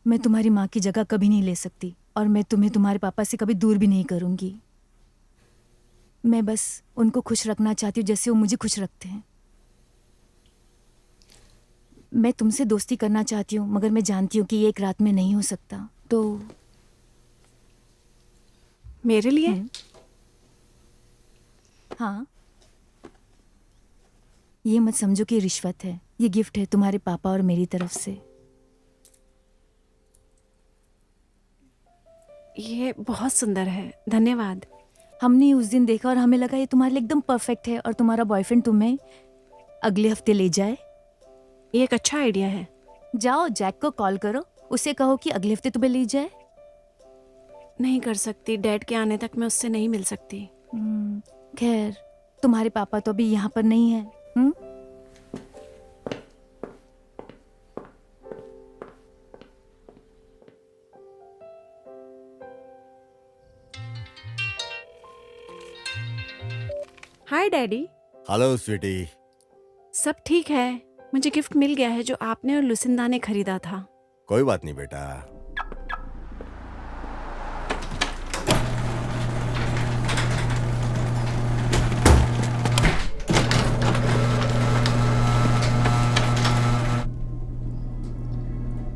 मैं तुम्हारी माँ की जगह कभी नहीं ले सकती, और मैं तुम्हें तुम्हारे पापा से कभी दूर भी नहीं करूँगी। मैं बस उनको खुश रखना चाहती हूँ जैसे वो मुझे खुश रखते हैं। मैं तुमसे दोस्ती करना चाहती हूँ, मगर मैं जानती हूँ कि ये एक रात में नहीं हो सकता। तो मेरे लिए? हाँ, ये मत समझो कि रिश्वत है। ये गिफ्ट है तुम्हारे पापा और मेरी तरफ से। ये बहुत सुंदर है, धन्यवाद। हमने उस दिन देखा और हमें लगा ये तुम्हारे लिए एकदम परफेक्ट है, और तुम्हारा बॉयफ्रेंड तुम्हें अगले हफ्ते ले जाए। ये एक अच्छा आइडिया है। जाओ, जैक को कॉल करो, उसे कहो कि अगले हफ्ते तुम्हें ले जाए। नहीं कर सकती, डैड के आने तक मैं उससे नहीं मिल सकती। खैर, तुम्हारे पापा तो अभी यहाँ पर नहीं है। हाय डैडी। हेलो स्वीटी। सब ठीक है। मुझे गिफ्ट मिल गया है जो आपने और लुसिंदा ने खरीदा था। कोई बात नहीं बेटा।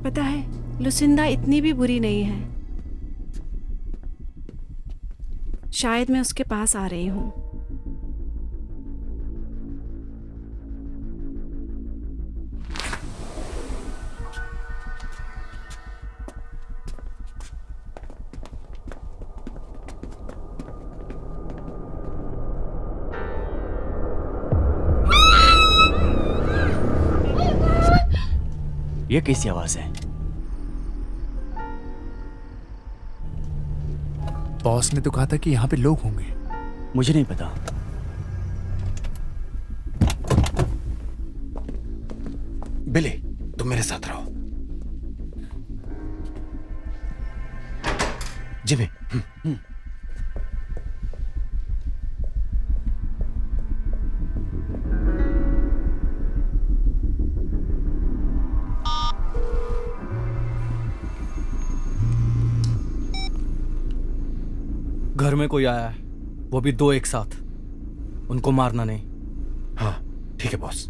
पता है, लुसिंदा इतनी भी बुरी नहीं है। शायद मैं उसके पास आ रही हूँ। ये कैसी आवाज है? बॉस ने तो कहा था कि यहाँ पे लोग होंगे। मुझे नहीं पता। बिली, तुम मेरे साथ रहो। जिमी। घर में कोई आया है, वो भी 2 एक साथ। उनको मारना नहीं। हाँ ठीक है बॉस।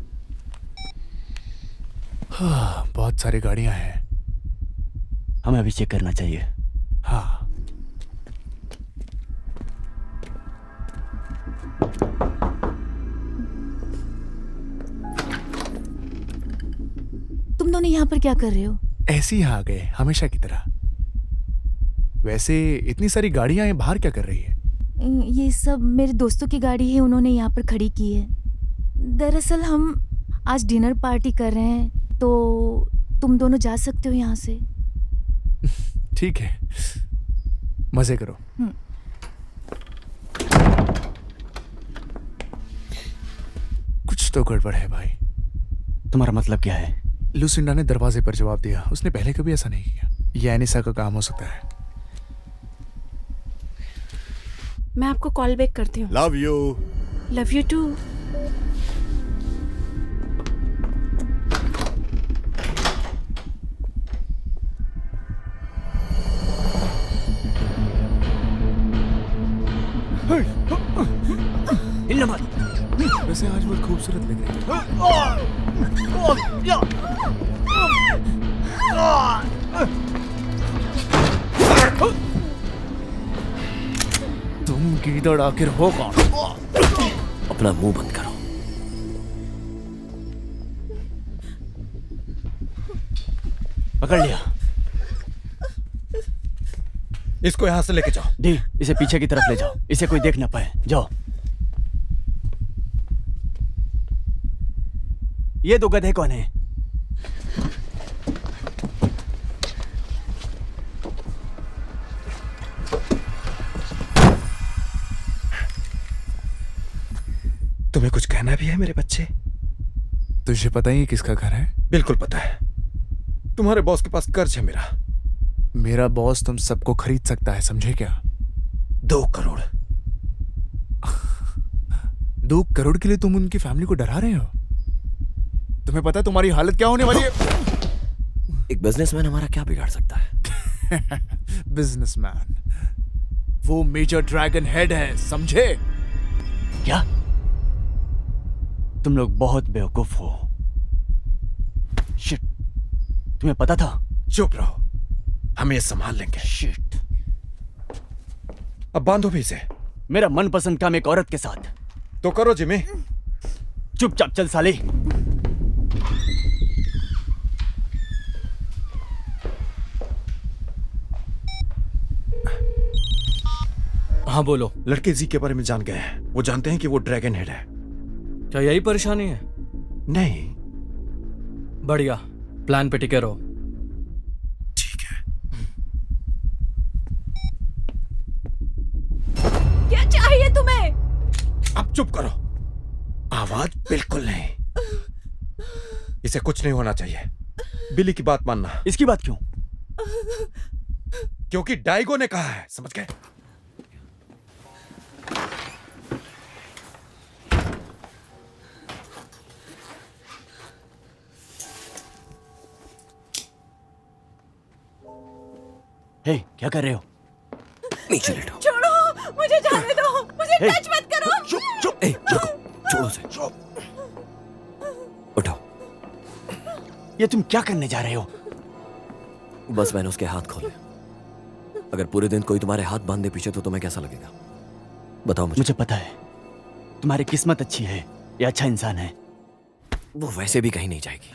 हाँ, बहुत सारी गाड़ियां हैं। हमें अभी चेक करना चाहिए। हाँ, तुम दोनों यहाँ पर क्या कर रहे हो? ऐसे ही आ गए हमेशा की तरह। वैसे इतनी सारी गाड़ियां हैं, बाहर क्या कर रही है? ये सब मेरे दोस्तों की गाड़ी है, उन्होंने यहाँ पर खड़ी की है। दरअसल हम आज डिनर पार्टी कर रहे हैं, तो तुम दोनों जा सकते हो यहाँ से। ठीक है, मजे करो। कुछ तो गड़बड़ है भाई। तुम्हारा मतलब क्या है? लुसिंडा ने दरवाजे पर जवाब दिया। उसने पहले कभी ऐसा नहीं किया। यह एनिसा का काम हो सकता है। मैं आपको कॉल बैक करती हूँ। Love you. Love you too. हिलना मत। वैसे आज बहुत खूबसूरत लग रही है। तुम गीदड़ आखिर हो कौन? अपना मुंह बंद करो। पकड़ लिया। इसको यहां से लेके जाओ। दी, इसे पीछे की तरफ ले जाओ, इसे कोई देख ना पाए। जाओ। ये दो गधे कौन है? तुम्हें कुछ कहना भी है मेरे बच्चे? तुझे पता ही है किसका घर है? बिल्कुल पता है। तुम्हारे बॉस के पास कर्ज है मेरा। मेरा बॉस तुम सबको खरीद सकता है, समझे क्या? 2 करोड़। 2 करोड़ के लिए तुम उनकी फैमिली को डरा रहे हो? तुम्हें पता है तुम्हारी हालत क्या होने वाली है? एक बिजनेसमैन हमारा क्या बिगाड़ सकता है? बिजनेसमैन, वो मेजर ड्रैगन हेड है, समझे? क्या? तुम लोग बहुत बेवकूफ हो। शिट, तुम्हें पता था? चुप रहो, हम ये संभाल लेंगे। शिट, अब बांधो भी इसे। मेरा मनपसंद काम एक औरत के साथ। तो करो जिमी। चुपचाप चल साले। हाँ बोलो। लड़के जी के बारे में जान गए हैं। वो जानते हैं कि वो ड्रैगन हेड है। क्या यही परेशानी है? नहीं। बढ़िया, प्लान पे टिके रहो। ठीक है। क्या चाहिए तुम्हें? अब चुप करो, आवाज बिल्कुल नहीं। इसे कुछ नहीं होना चाहिए। बिली की बात मानना। इसकी बात क्यों? क्योंकि डाइगो ने कहा है, समझ गए? हे, क्या कर रहे हो? नीचे लेटो। छोड़ो, मुझे जाने दो, मुझे हे, टच मत करो। चुप चुप। ए, रुको, छोड़ो उसे। उठो। ये तुम क्या करने जा रहे हो? बस मैंने उसके हाथ खोले। अगर पूरे दिन कोई तुम्हारे हाथ बांध दे पीछे तो तुम्हें कैसा लगेगा? बताओ मुझे। मुझे पता है तुम्हारी किस्मत अच्छी है, ये अच्छा इंसान है। वो वैसे भी कहीं नहीं जाएगी।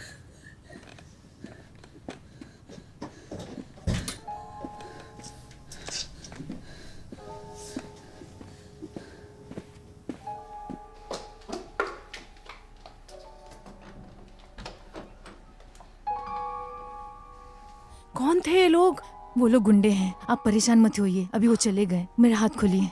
कौन थे ये लोग? वो लोग गुंडे हैं, आप परेशान मत होइए, अभी वो चले गए। मेरा हाथ खोलिए।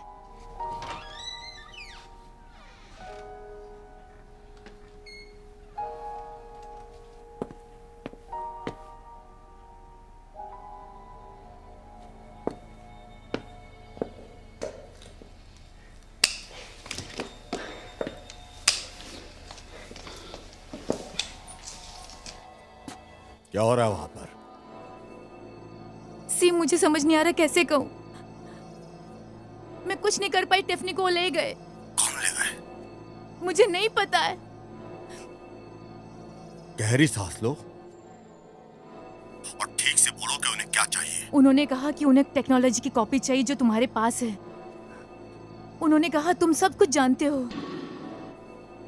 क्या हो रहा है वहां पर? सी, मुझे समझ नहीं आ रहा कैसे कहूँ। मैं कुछ नहीं कर पाई, टिफनी को ले गए। कौन ले गए? मुझे नहीं पता है। गहरी सांस लो और ठीक से बोलो कि उन्हें क्या चाहिए। उन्होंने कहा कि उन्हें टेक्नोलॉजी की कॉपी चाहिए जो तुम्हारे पास है। उन्होंने कहा तुम सब कुछ जानते हो।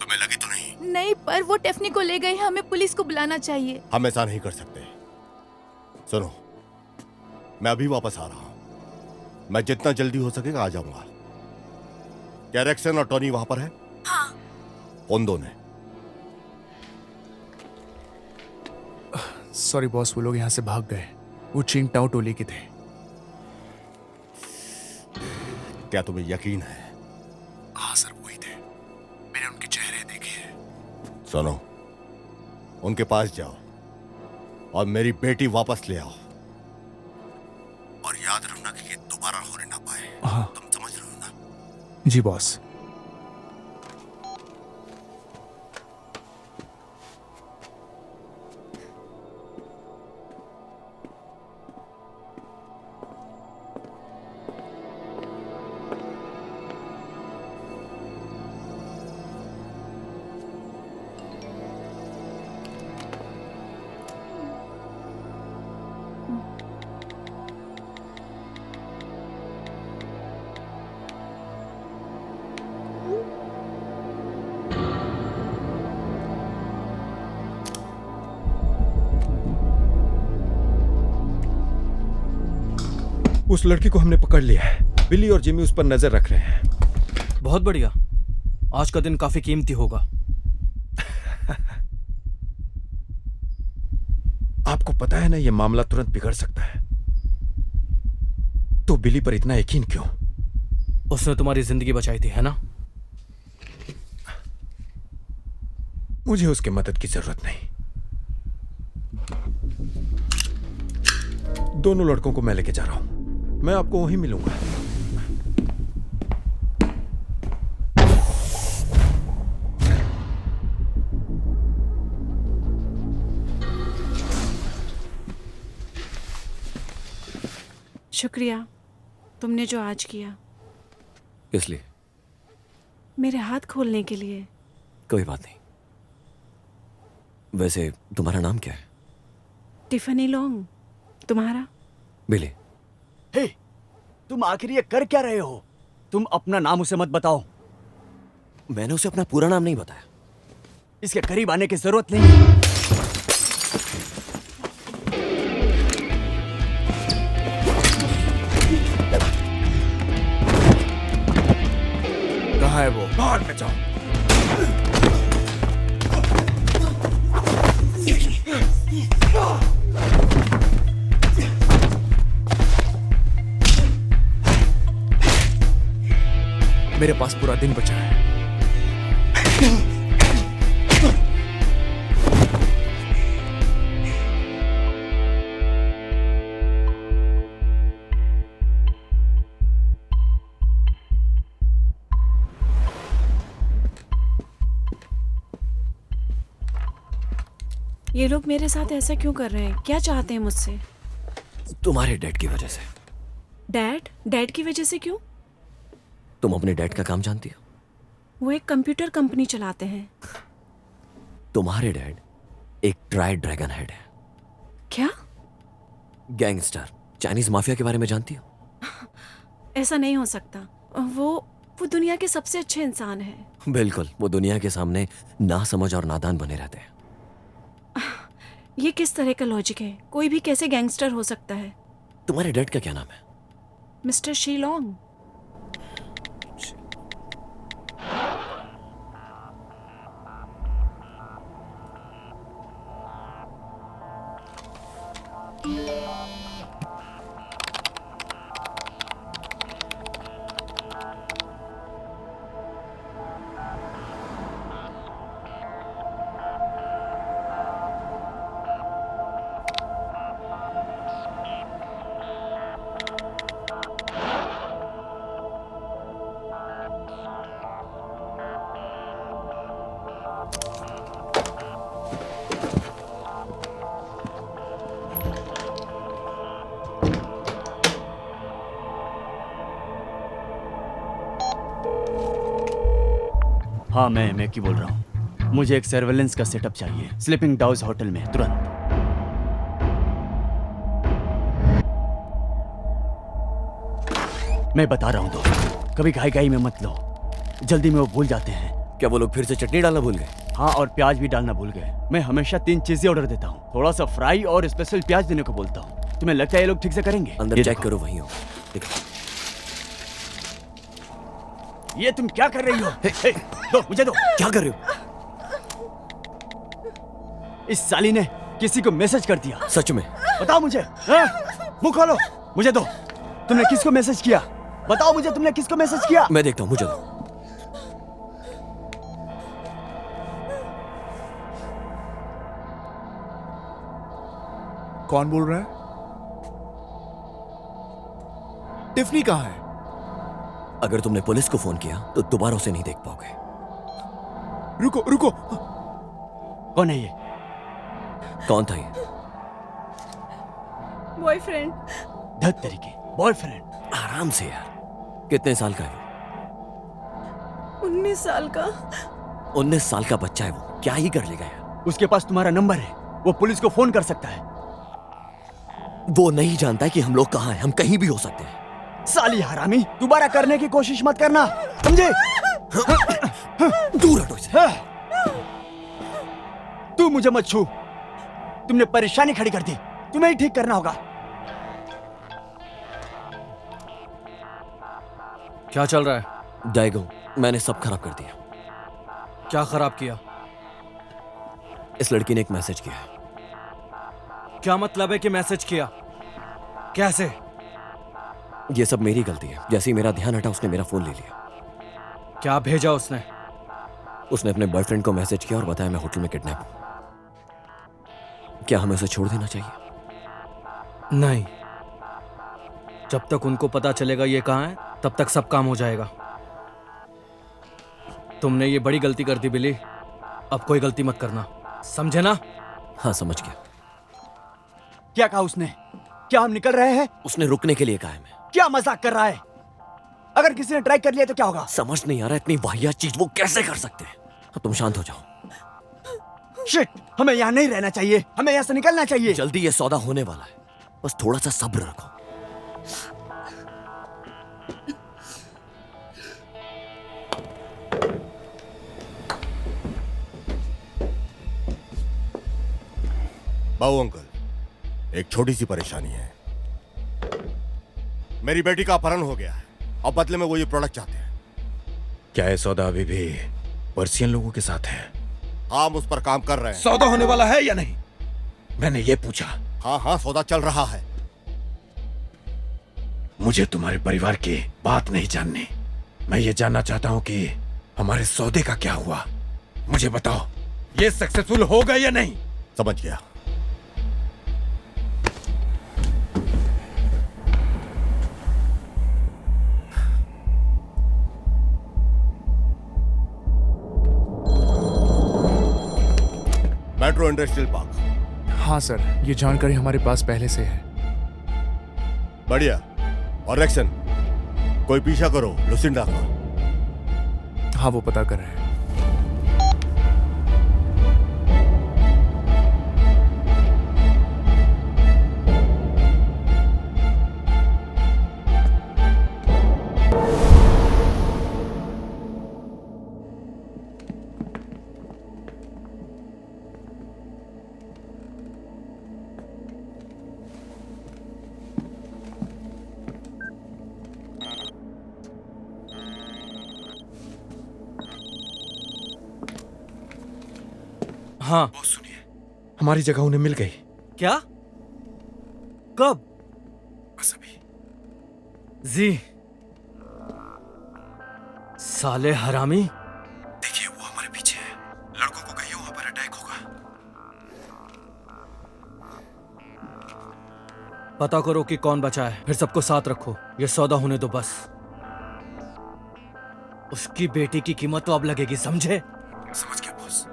तुम्हें लगी तो नहीं? नहीं, पर वो टेफनी को ले गए हैं, हमें पुलिस को बुलाना चाहिए। हम ऐसा नहीं कर सकते। सुनो, मैं अभी वापस आ रहा हूं। मैं जितना जल्दी हो सकेगा आ जाऊंगा। क्या रेक्सन और टोनी वहां पर है? हाँ। उन दोनों। सॉरी बॉस, वो लोग यहाँ से भाग गए। वो चिंगटाओ टोली के थे। क्या तुम्हें यकीन है? हाँ सर, वही थे। मैंने उनके चेहरे देखे हैं। सुनो, उनके पास जाओ और मेरी बेटी वापस ले आओ। और याद रखना कि ये दोबारा होने ना पाए। हाँ। तुम समझ रहे हो ना? जी बॉस। उस लड़की को हमने पकड़ लिया है। बिली और जिमी उस पर नजर रख रहे हैं। बहुत बढ़िया। आज का दिन काफी कीमती होगा। आपको पता है ना ये मामला तुरंत बिगड़ सकता है। तो बिली पर इतना यकीन क्यों? उसने तुम्हारी जिंदगी बचाई थी, है ना? मुझे उसके मदद की जरूरत नहीं। दोनों लड़कों को मैं लेके जा रहा हूं। मैं आपको वहीं मिलूंगा। शुक्रिया तुमने जो आज किया, इसलिए मेरे हाथ खोलने के लिए। कोई बात नहीं। वैसे तुम्हारा नाम क्या है? Tiffany long. तुम्हारा? बिली। हे, तुम आखिर ये कर क्या रहे हो? तुम अपना नाम उसे मत बताओ। मैंने उसे अपना पूरा नाम नहीं बताया। इसके करीब आने की जरूरत नहीं है। कहाँ है वो? बाहर में जाओ। मेरे पास पूरा दिन बचा है। ये लोग मेरे साथ ऐसा क्यों कर रहे हैं? क्या चाहते हैं मुझसे? तुम्हारे डैड की वजह से। डैड? डैड की वजह से क्यों? तुम अपने डैड का काम जानती हो? वो एक कंप्यूटर कंपनी चलाते हैं। तुम्हारे डैड एक ट्राई ड्रैगन हेड है। क्या? गैंगस्टर, चाइनीज माफिया के बारे में जानती हो? ऐसा नहीं हो सकता। वो दुनिया के सबसे अच्छे इंसान हैं। बिल्कुल, वो दुनिया के सामने नासमझ और नादान बने रहते हैं। ये किस तरह का लॉजिक है? कोई भी कैसे गैंगस्टर हो सकता है? तुम्हारे डैड का क्या नाम है? मिस्टर शीलोंग। हाँ, मैं मैकी बोल रहा हूँ। मुझे एक सर्वेलेंस का सेटअप चाहिए स्लीपिंग डाउज होटल में, तुरंत। मैं बता रहा हूँ दोस्त, कभी घाई में मत लो। जल्दी में वो भूल जाते हैं। क्या वो लोग फिर से चटनी डालना भूल गए? हाँ, और प्याज भी डालना भूल गए। मैं हमेशा 3 चीजें ऑर्डर देता हूँ, थोड़ा सा फ्राई और स्पेशल प्याज देने को बोलता हूँ। तुम्हें लगता है ये लोग ठीक से करेंगे? अंदर ये चेक देखो। करो, वहीं हो। देखो। ये तुम क्या कर रही हो? हे, दो, मुझे दो। क्या कर रहे हो? इस साली ने किसी को मैसेज कर दिया। सच में? बताओ मुझे। हाँ? मुंह खोलो, मुझे दो। तुमने किसको मैसेज किया? बताओ मुझे, तुमने किसको मैसेज किया? मैं देखता हूँ, मुझे दो। कौन बोल रहा है? टिफनी कहाँ है? अगर तुमने पुलिस को फोन किया तो दोबारा उसे नहीं देख पाओगे। रुको रुको, कौन है ये? कौन था ये? बॉयफ्रेंड। धत तरीके बॉयफ्रेंड। आराम से यार। कितने साल का है 19 साल का। वो? 19 साल का बच्चा है वो, क्या ही कर लेगा यार। उसके पास तुम्हारा नंबर है, वो पुलिस को फोन कर सकता है। वो नहीं जानता है कि हम लोग कहाँ हैं, हम कहीं भी हो सकते हैं। साली हरामी, दोबारा करने की कोशिश मत करना, समझे? दूर हटो इससे। तू मुझे मत छू, तुमने परेशानी खड़ी कर दी, तुम्हें ही ठीक करना होगा। क्या चल रहा है? डायगो, मैंने सब खराब कर दिया। क्या खराब किया? इस लड़की ने एक मैसेज किया है। क्या मतलब है कि मैसेज किया? कैसे? ये सब मेरी गलती है। जैसे ही मेरा ध्यान हटा उसने मेरा फोन ले लिया। क्या भेजा उसने? उसने अपने बॉयफ्रेंड को मैसेज किया और बताया मैं होटल में किडनैप हूं। क्या हमें उसे छोड़ देना चाहिए? नहीं, जब तक उनको पता चलेगा ये कहाँ है तब तक सब काम हो जाएगा। तुमने ये बड़ी गलती कर दी बिली, अब कोई गलती मत करना, समझे ना? हाँ समझ गया। क्या कहा उसने? क्या हम निकल रहे हैं? उसने रुकने के लिए कहा है। मैं क्या मजाक कर रहा है? अगर किसी ने ट्राई कर लिया तो क्या होगा? समझ नहीं आ रहा इतनी वाहियात चीज वो कैसे कर सकते हैं। अब तुम शांत हो जाओ। शिट, हमें यहाँ नहीं रहना चाहिए, हमें यहाँ से निकलना चाहिए। जल्दी ये सौदा होने वाला है, बस थोड़ा सा सब्र रखो। बाबू अंकल, एक छोटी सी परेशानी है। मेरी बेटी का अपहरण हो गया है और बदले में वो ये प्रोडक्ट चाहते हैं। क्या ये सौदा अभी भी पर्सियन लोगों के साथ है? हम उस पर काम कर रहे हैं। सौदा होने वाला है या नहीं, मैंने ये पूछा। हाँ हाँ, सौदा चल रहा है। मुझे तुम्हारे परिवार की बात नहीं जाननी, मैं ये जानना चाहता हूं कि हमारे सौदे का क्या हुआ। मुझे बताओ, ये सक्सेसफुल होगा या नहीं? समझ गया। Metro industrial park. हाँ सर, ये जानकारी हमारे पास पहले से है। बढ़िया। और एक्शन, कोई पीछा करो लुसिंडा का। हाँ, वो पता कर रहे हैं। हाँ। सुनिए, हमारी जगह उन्हें मिल गई। क्या? कब? बस अभी। जी, साले हरामी। देखिए, वो हमारे पीछे है। लड़कों को कहिए वहां पर अटैक होगा। पता करो कि कौन बचा है, फिर सबको साथ रखो। ये सौदा होने दो बस। उसकी बेटी की कीमत तो अब लगेगी, समझे? समझ गया बॉस।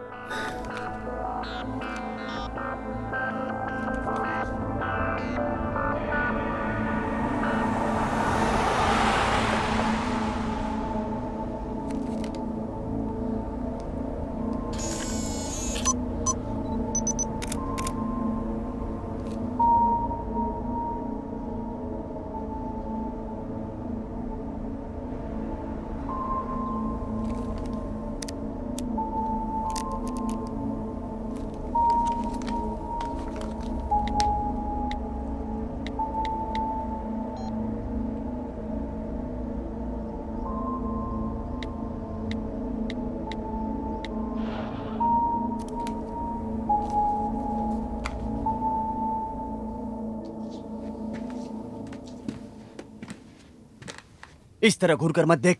इस तरह घूरकर मत देख।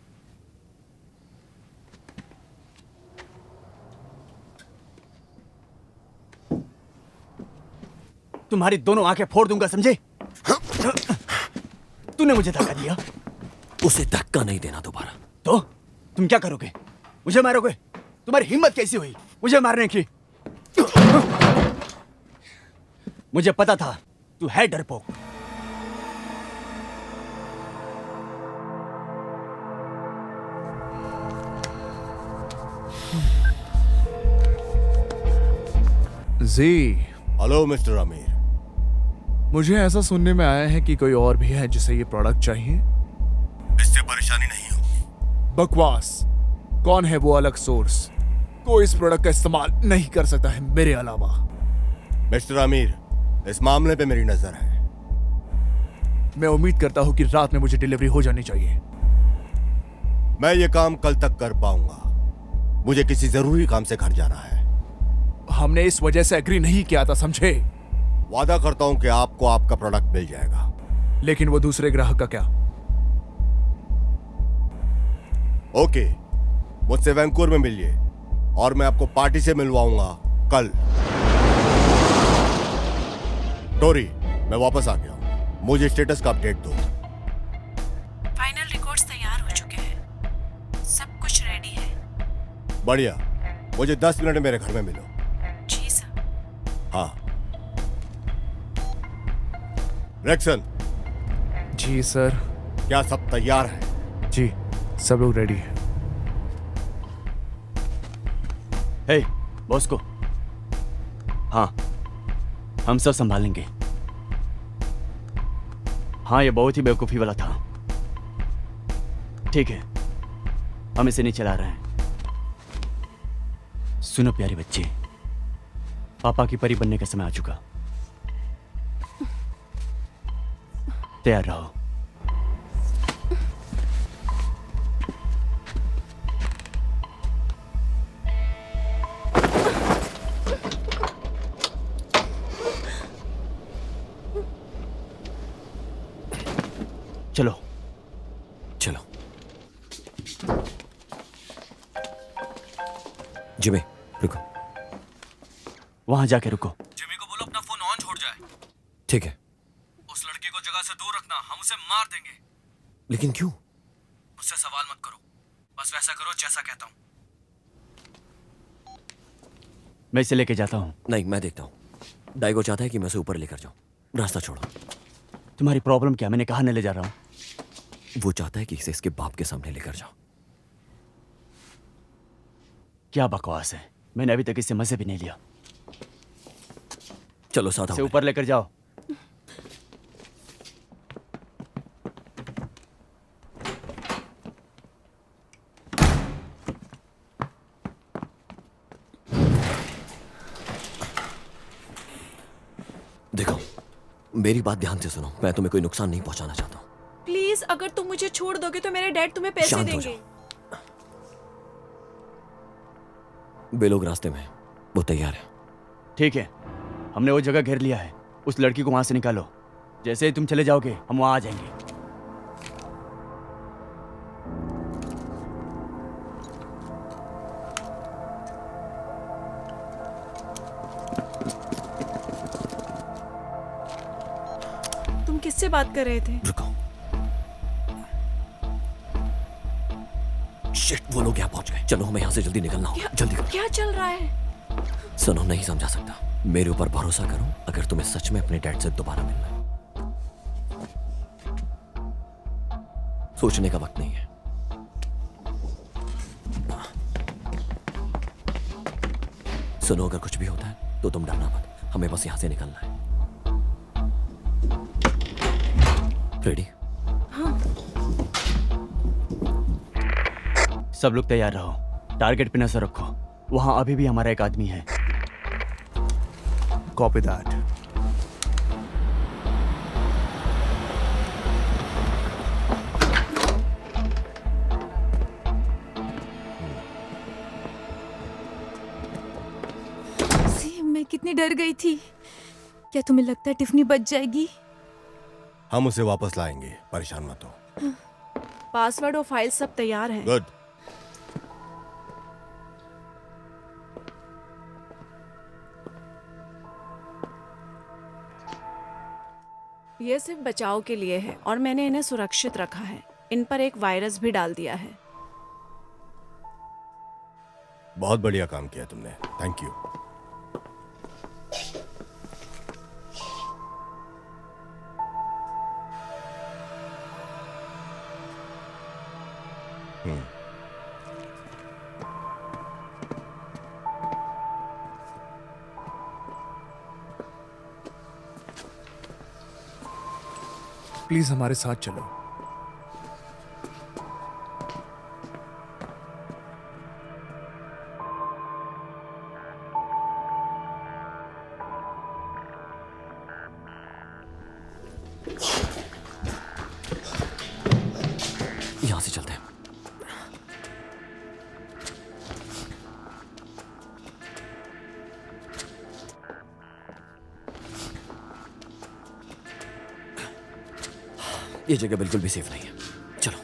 तुम्हारी दोनों आंखें फोड़ दूंगा, समझे? तूने मुझे धक्का दिया उसे धक्का नहीं देना दोबारा। तो तुम क्या करोगे? मुझे मारोगे? तुम्हारी हिम्मत कैसी हुई मुझे मारने की? मुझे पता था तू है डरपोक। जी, हेलो मिस्टर आमिर। मुझे ऐसा सुनने में आया है कि कोई और भी है जिसे ये प्रोडक्ट चाहिए। इससे परेशानी नहीं होगी। बकवास। कौन है वो अलग सोर्स? कोई इस प्रोडक्ट का इस्तेमाल नहीं कर सकता है मेरे अलावा। मिस्टर आमिर, इस मामले पे मेरी नजर है। मैं उम्मीद करता हूं कि रात में मुझे डिलीवरी हो जानी चाहिए। मैं ये काम कल तक कर पाऊंगा। मुझे किसी जरूरी काम से घर जाना है। हमने इस वजह से एग्री नहीं किया था, समझे? वादा करता हूं कि आपको आपका प्रोडक्ट मिल जाएगा। लेकिन वो दूसरे ग्राहक का क्या? ओके, मुझसे वैंकूवर में मिलिए और मैं आपको पार्टी से मिलवाऊंगा कल। टोरी, मैं वापस आ गया हूं। मुझे स्टेटस का अपडेट दो। फाइनल रिकॉर्ड्स तैयार हो चुके हैं, सब कुछ रेडी है। बढ़िया, मुझे 10 मिनट में मेरे घर में मिलो। जी सर। हाँ। रेक्सन, जी सर। क्या सब तैयार है? जी, सब लोग रेडी हैं। हे बॉस को। हाँ, हम सब संभालेंगे। हाँ, ये बहुत ही बेवकूफी वाला था। ठीक है, हम इसे नहीं चला रहे हैं। सुनो प्यारे बच्चे, पापा की परी बनने का समय आ चुका। तैयार रहो। चलो चलो। जिमी, रुको। वहां जाके रुको। जिमी को बोलो अपना फोन ऑन छोड़ जाए। ठीक है, उस लड़की को जगह से दूर रखना, हम उसे मार देंगे। लेकिन क्यों? मुझसे सवाल मत करो, बस वैसा करो जैसा कहता हूँ। मैं इसे लेके जाता हूँ। नहीं, मैं देखता हूँ। डाइगो चाहता है कि मैं उसे ऊपर लेकर जाऊं। रास्ता छोड़ो। तुम्हारी प्रॉब्लम क्या? मैंने कहा न ले जा रहा हूं। वो चाहता है कि इसे इसके बाप के सामने लेकर जाओ। क्या बकवास है, मैंने अभी तक इससे मजे भी नहीं लिया। चलो साथ आओ। इसे ऊपर लेकर जाओ। देखो, मेरी बात ध्यान से सुनो। मैं तुम्हें कोई नुकसान नहीं पहुंचाना चाहता हूं। प्लीज, अगर तुम मुझे छोड़ दोगे तो मेरे डैड तुम्हें पैसे शांत हो देंगे। वे लोग रास्ते में हैं। वो तैयार है। ठीक है, हमने वो जगह घेर लिया है। उस लड़की को वहां से निकालो। जैसे ही तुम चले जाओगे हम वहां आ जाएंगे। तुम किससे बात कर रहे थे? रुको। शिट, वो लोग यहाँ पहुंच गए। चलो, हमें यहाँ से जल्दी निकलना होगा। जल्दी करो। क्या चल रहा है? सुनो, नहीं समझा सकता। मेरे ऊपर भरोसा करो। अगर तुम्हें सच में अपने डैड से दोबारा मिलना है, सोचने का वक्त नहीं है। सुनो, अगर कुछ भी होता है तो तुम डरना मत। हमें बस यहां से निकलना है। रेडी? सब लोग तैयार रहो। टारगेट पे नजर रखो। वहां अभी भी हमारा एक आदमी है। Copy that. सी, मैं कितनी डर गई थी। क्या तुम्हें लगता है टिफनी बच जाएगी? हम उसे वापस लाएंगे, परेशान मत हो। पासवर्ड और फाइल सब तैयार है। गुड। ये सिर्फ बचाव के लिए है और मैंने इन्हें सुरक्षित रखा है। इन पर एक वायरस भी डाल दिया है। बहुत बढ़िया काम किया तुमने, थैंक यू। प्लीज हमारे साथ चलो। यहां से चलते हैं। ये जगह बिल्कुल भी सेफ नहीं है, चलो।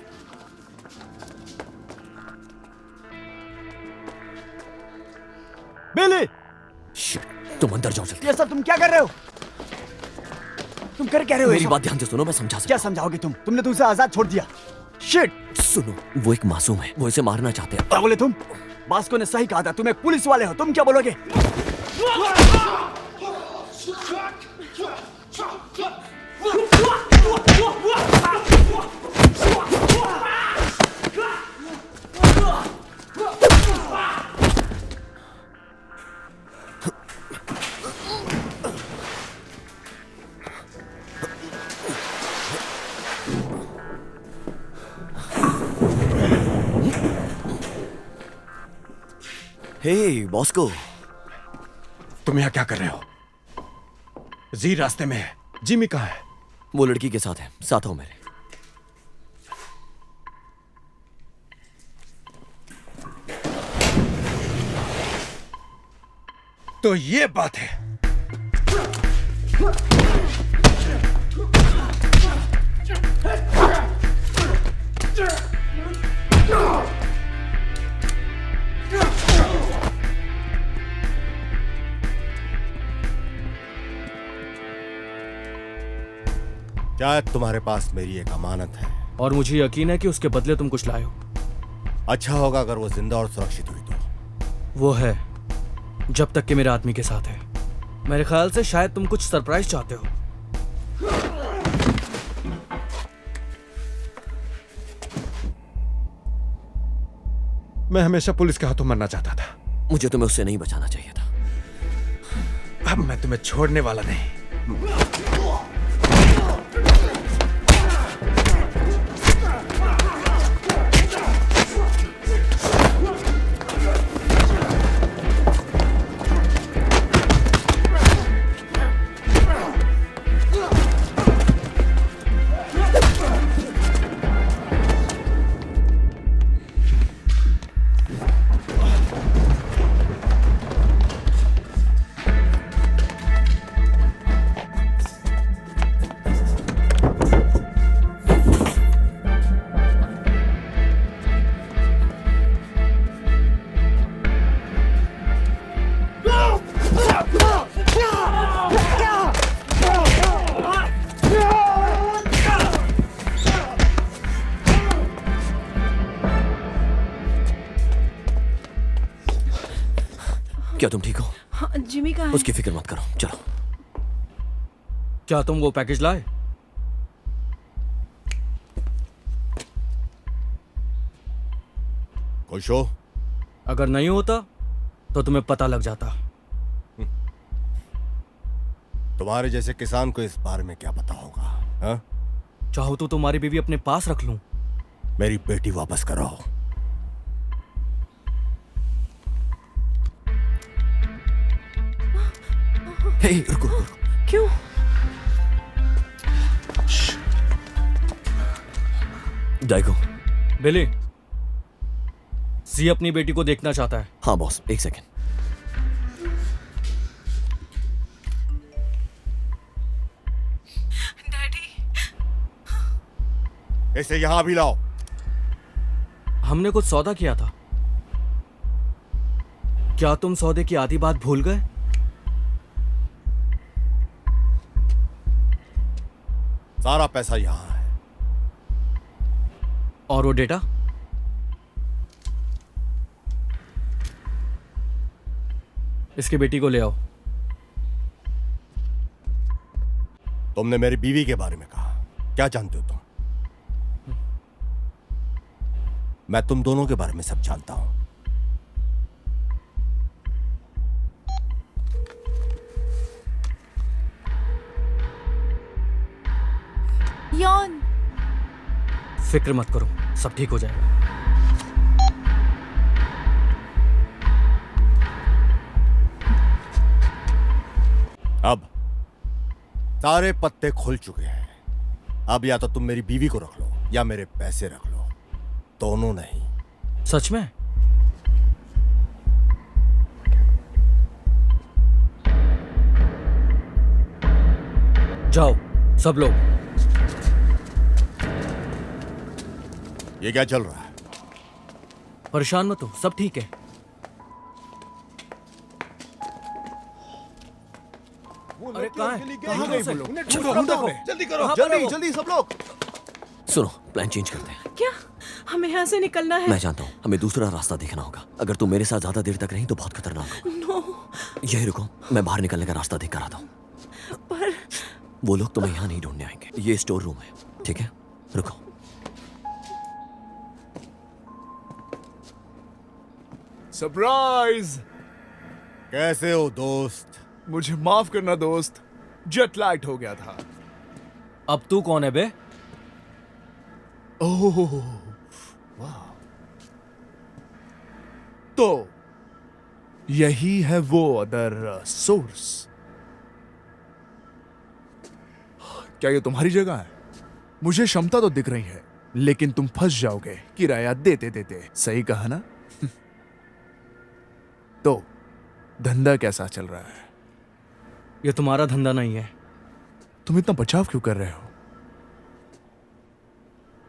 बिली, शिट, तुम अंदर जाओ जल्दी। ये सब तुम क्या कर रहे हो? तुम कर क्या रहे हो? मेरी बात ध्यान से सुनो, मैं समझा सकता क्या समझाओगे तुम? तुमने तो उसे आजाद छोड़ दिया। शिट! हूं। सुनो, वो एक मासूम है, वो इसे मारना चाहते हैं। क्या बोले तुम? बास्को ने सही कहा था, तुम एक पुलिस वाले हो, तुम क्या बोलोगे? हे बॉस्को, तुम यहाँ क्या कर रहे हो? जी रास्ते में है। जिमी कहाँ है? वो लड़की के साथ है, साथ हो मेरे। तो ये बात है। शायद तुम्हारे पास मेरी एक अमानत है। और मुझे यकीन है कि उसके बदले तुम कुछ लाए हो। अच्छा होगा अगर वो जिंदा और सुरक्षित हुई तो। वो है, जब तक कि मेरे आदमी के साथ है। मेरे ख्याल से शायद तुम कुछ सरप्राइज चाहते हो। मैं हमेशा पुलिस के हाथों मरना चाहता था। मुझे तुम्हें उससे नहीं बचाना चाहिए था। अब मैं तुम्हें छोड़ने वाला नहीं। क्या तुम ठीक हो? हाँ, जिमी कहाँ है? उसकी फिक्र मत करो, चलो। क्या तुम वो पैकेज लाए? खुश हो? अगर नहीं होता तो तुम्हें पता लग जाता। तुम्हारे जैसे किसान को इस बारे में क्या पता होगा? हा? चाहो तो तुम्हारी बीवी अपने पास रख लूं। मेरी बेटी वापस करो। हे, रुको, रुको। क्यों? डाइगो। बिली, सी अपनी बेटी को देखना चाहता है। हाँ बॉस, एक सेकेंड। डैडी, इसे यहां भी लाओ। हमने कुछ सौदा किया था। क्या तुम सौदे की आधी बात भूल गए? सारा पैसा यहां है। और वो डेटा? इसकी बेटी को ले आओ। तुमने मेरी बीवी के बारे में कहा, क्या जानते हो तुम? मैं तुम दोनों के बारे में सब जानता हूं। यौन, फिक्र मत करो, सब ठीक हो जाएगा। अब सारे पत्ते खुल चुके हैं। अब या तो तुम मेरी बीवी को रख लो या मेरे पैसे रख लो, दोनों नहीं। सच में? जाओ सब लोग। ये क्या चल रहा है? परेशान मत हो, सब ठीक है। अरे कहाँ है? कहाँ गए वो लोग? चलो, हम देखो। जल्दी करो, कहाँ पर जल्दी हो? जल्दी सब लोग। सुनो, प्लान चेंज करते हैं। क्या हमें यहाँ से निकलना है? मैं जानता हूँ, हमें दूसरा रास्ता देखना होगा। अगर तुम मेरे साथ ज्यादा देर तक रही तो बहुत खतरनाक होगा। नो, यही रुको, मैं बाहर निकलने का रास्ता देख कर आता हूँ। पर वो लोग तुम्हें यहाँ नहीं ढूंढने आएंगे। ये स्टोर रूम है, ठीक है? रुको। सरप्राइज! कैसे हो दोस्त? मुझे माफ करना दोस्त, जेट लैग्ड हो गया था। अब तू कौन है बे? ओह, वाह। तो यही है वो अदर सोर्स। क्या ये तुम्हारी जगह है? मुझे क्षमता तो दिख रही है, लेकिन तुम फंस जाओगे किराया देते देते। सही कहा ना? तो धंधा कैसा चल रहा है? ये तुम्हारा धंधा नहीं है। तुम इतना बचाव क्यों कर रहे हो?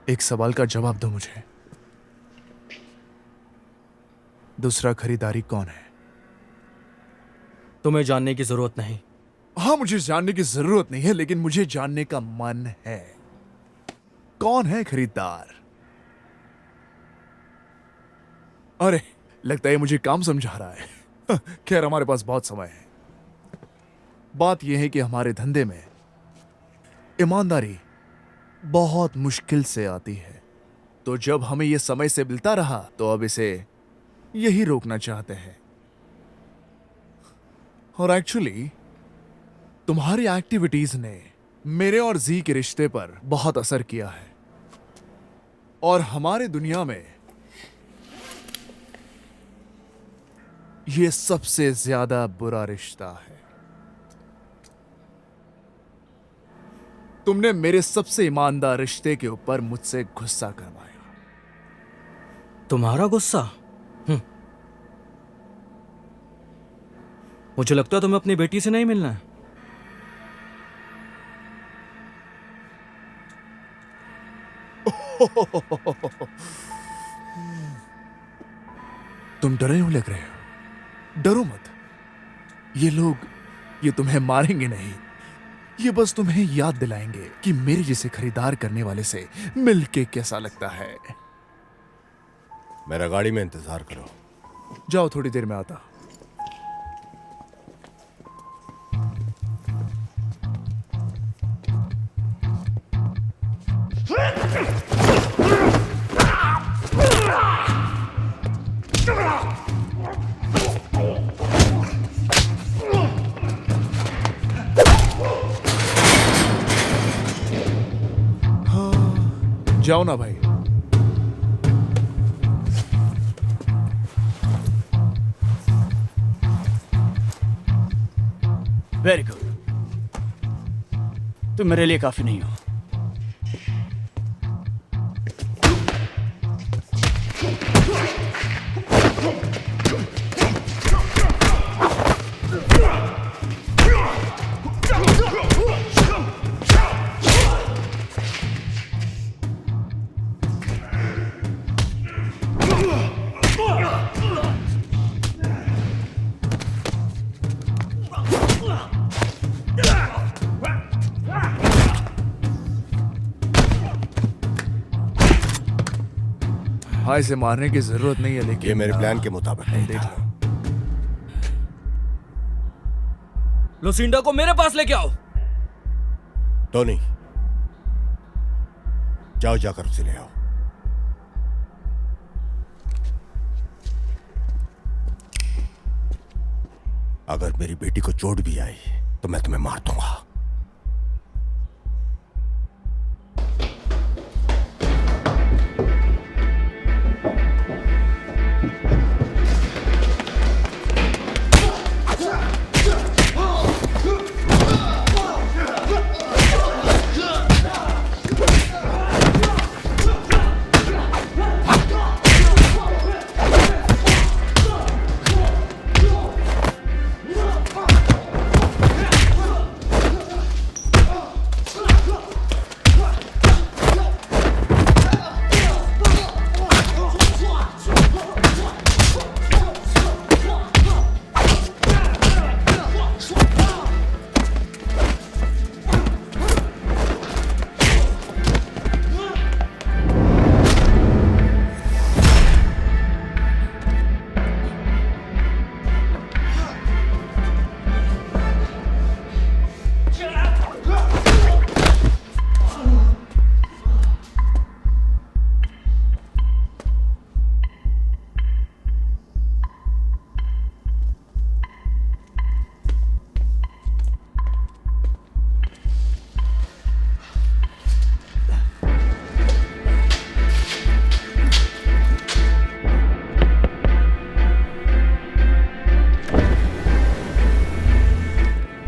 एक सवाल का जवाब दो मुझे। दूसरा खरीदारी कौन है? तुम्हें जानने की जरूरत नहीं। हाँ, मुझे जानने की जरूरत नहीं है, लेकिन मुझे जानने का मन है। कौन है खरीदार? अरे, लगता है मुझे काम समझा रहा है। खैर, हमारे पास बहुत समय है। बात यह है कि हमारे धंधे में ईमानदारी बहुत मुश्किल से आती है। तो जब हमें यह समय से मिलता रहा, तो अब इसे यही रोकना चाहते हैं। और एक्चुअली तुम्हारी एक्टिविटीज ने मेरे और जी के रिश्ते पर बहुत असर किया है। और हमारे दुनिया में यह सबसे ज्यादा बुरा रिश्ता है। तुमने मेरे सबसे ईमानदार रिश्ते के ऊपर मुझसे गुस्सा करवाया। तुम्हारा गुस्सा? मुझे लगता है तुम्हें अपनी बेटी से नहीं मिलना है। तुम डरे हुए लग रहे हो। डरो मत। ये लोग ये तुम्हें मारेंगे नहीं। ये बस तुम्हें याद दिलाएंगे कि मेरे जैसे खरीदार करने वाले से मिलके कैसा लगता है। मेरा गाड़ी में इंतजार करो। जाओ, थोड़ी देर में आता। जाओ ना भाई। Very good. तुम मेरे लिए काफी नहीं हो। इसे मारने की जरूरत नहीं है, लेकिन ये मेरे प्लान के मुताबिक नहीं देख था। लो। लुसिंडा को मेरे पास लेके आओ। टोनी, जाओ जाकर उसे ले आओ। अगर मेरी बेटी को चोट भी आई तो मैं तुम्हें मार दूंगा।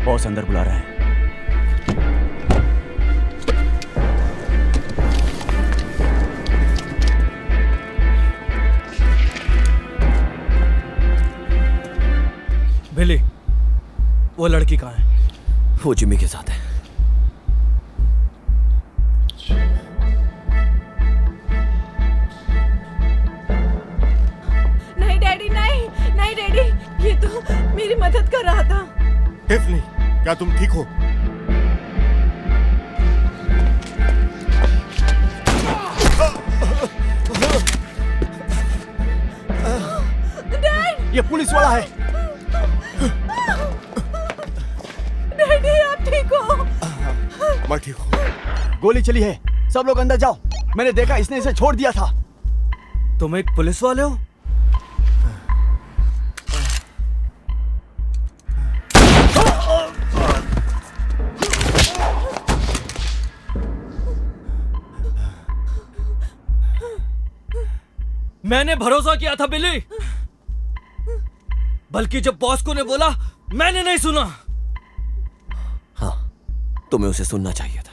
बॉस अंदर बुला रहा है। बिली, वो लड़की कहाँ है? वो जिमी के साथ है। नहीं डैडी, नहीं नहीं डैडी, ये तो मेरी मदद कर रहा था। टिफनी, क्या तुम ठीक हो? ये पुलिस वाला है। डैडी आप ठीक हो? मैं ठीक हूँ। गोली चली है, सब लोग अंदर जाओ। मैंने देखा इसने इसे छोड़ दिया था। तुम एक पुलिस वाले हो? मैंने भरोसा किया था बिली, बल्कि जब बॉस को ने बोला मैंने नहीं सुना। हाँ, तुम्हें उसे सुनना चाहिए था।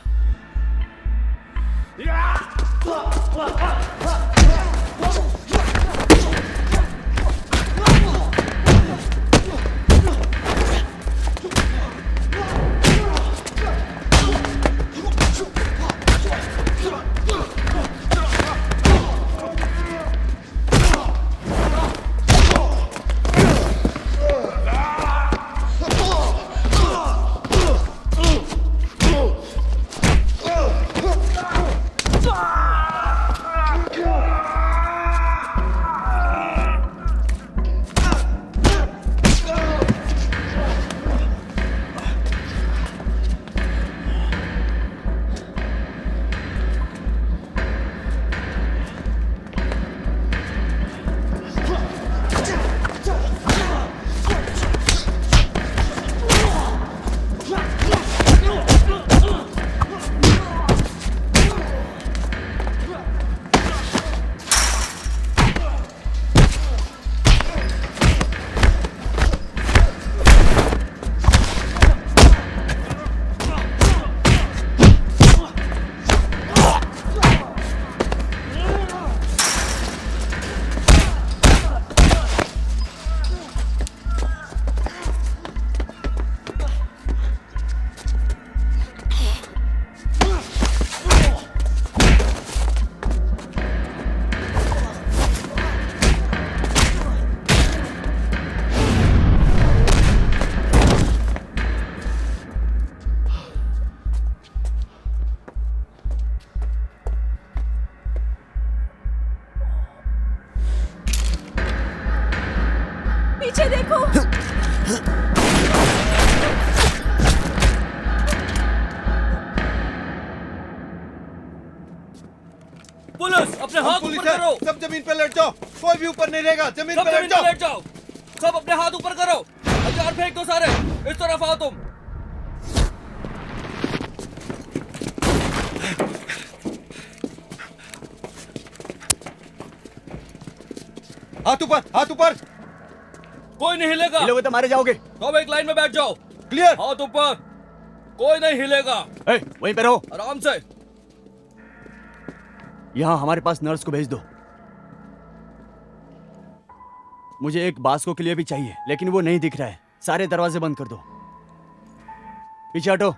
पीछे देखो। पुलिस, अपने हाथ पुलिस ऊपर है, करो। सब जमीन पे लेट जाओ, कोई भी ऊपर नहीं रहेगा, जमीन सब पे जमीन लेट पे जाओ। लेट जाओ। सब अपने हाथ ऊपर करो। हथियार फेंक दो सारे। इस तरफ आओ तुम। हाथ ऊपर, हाथ ऊपर। कोई नहीं हिलेगा। हिलोगे तो मारे जाओगे। सब एक लाइन में बैठ जाओ। क्लियर। हाथ ऊपर। कोई नहीं हिलेगा। ए, वहीं पे रहो। आराम से। यहाँ हमारे पास नर्स को भेज दो। मुझे एक बास्को के लिए भी चाहिए, लेकिन वो नहीं दिख रहा है। सारे दरवाजे बंद कर दो। पीछे हटो,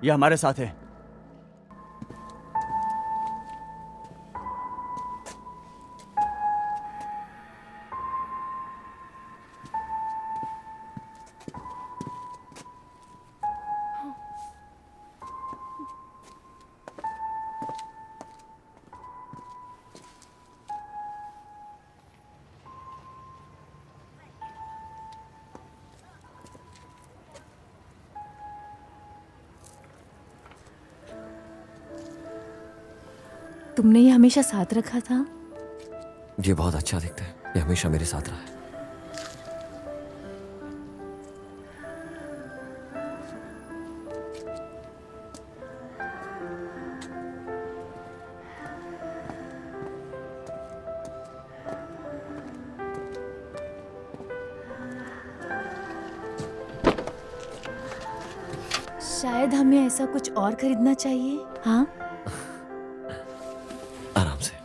ये हमारे साथ है। तुमने ये हमेशा साथ रखा था? ये बहुत अच्छा दिखता है, ये हमेशा मेरे साथ रहा है। शायद हमें ऐसा कुछ और खरीदना चाहिए। हाँ, आराम से।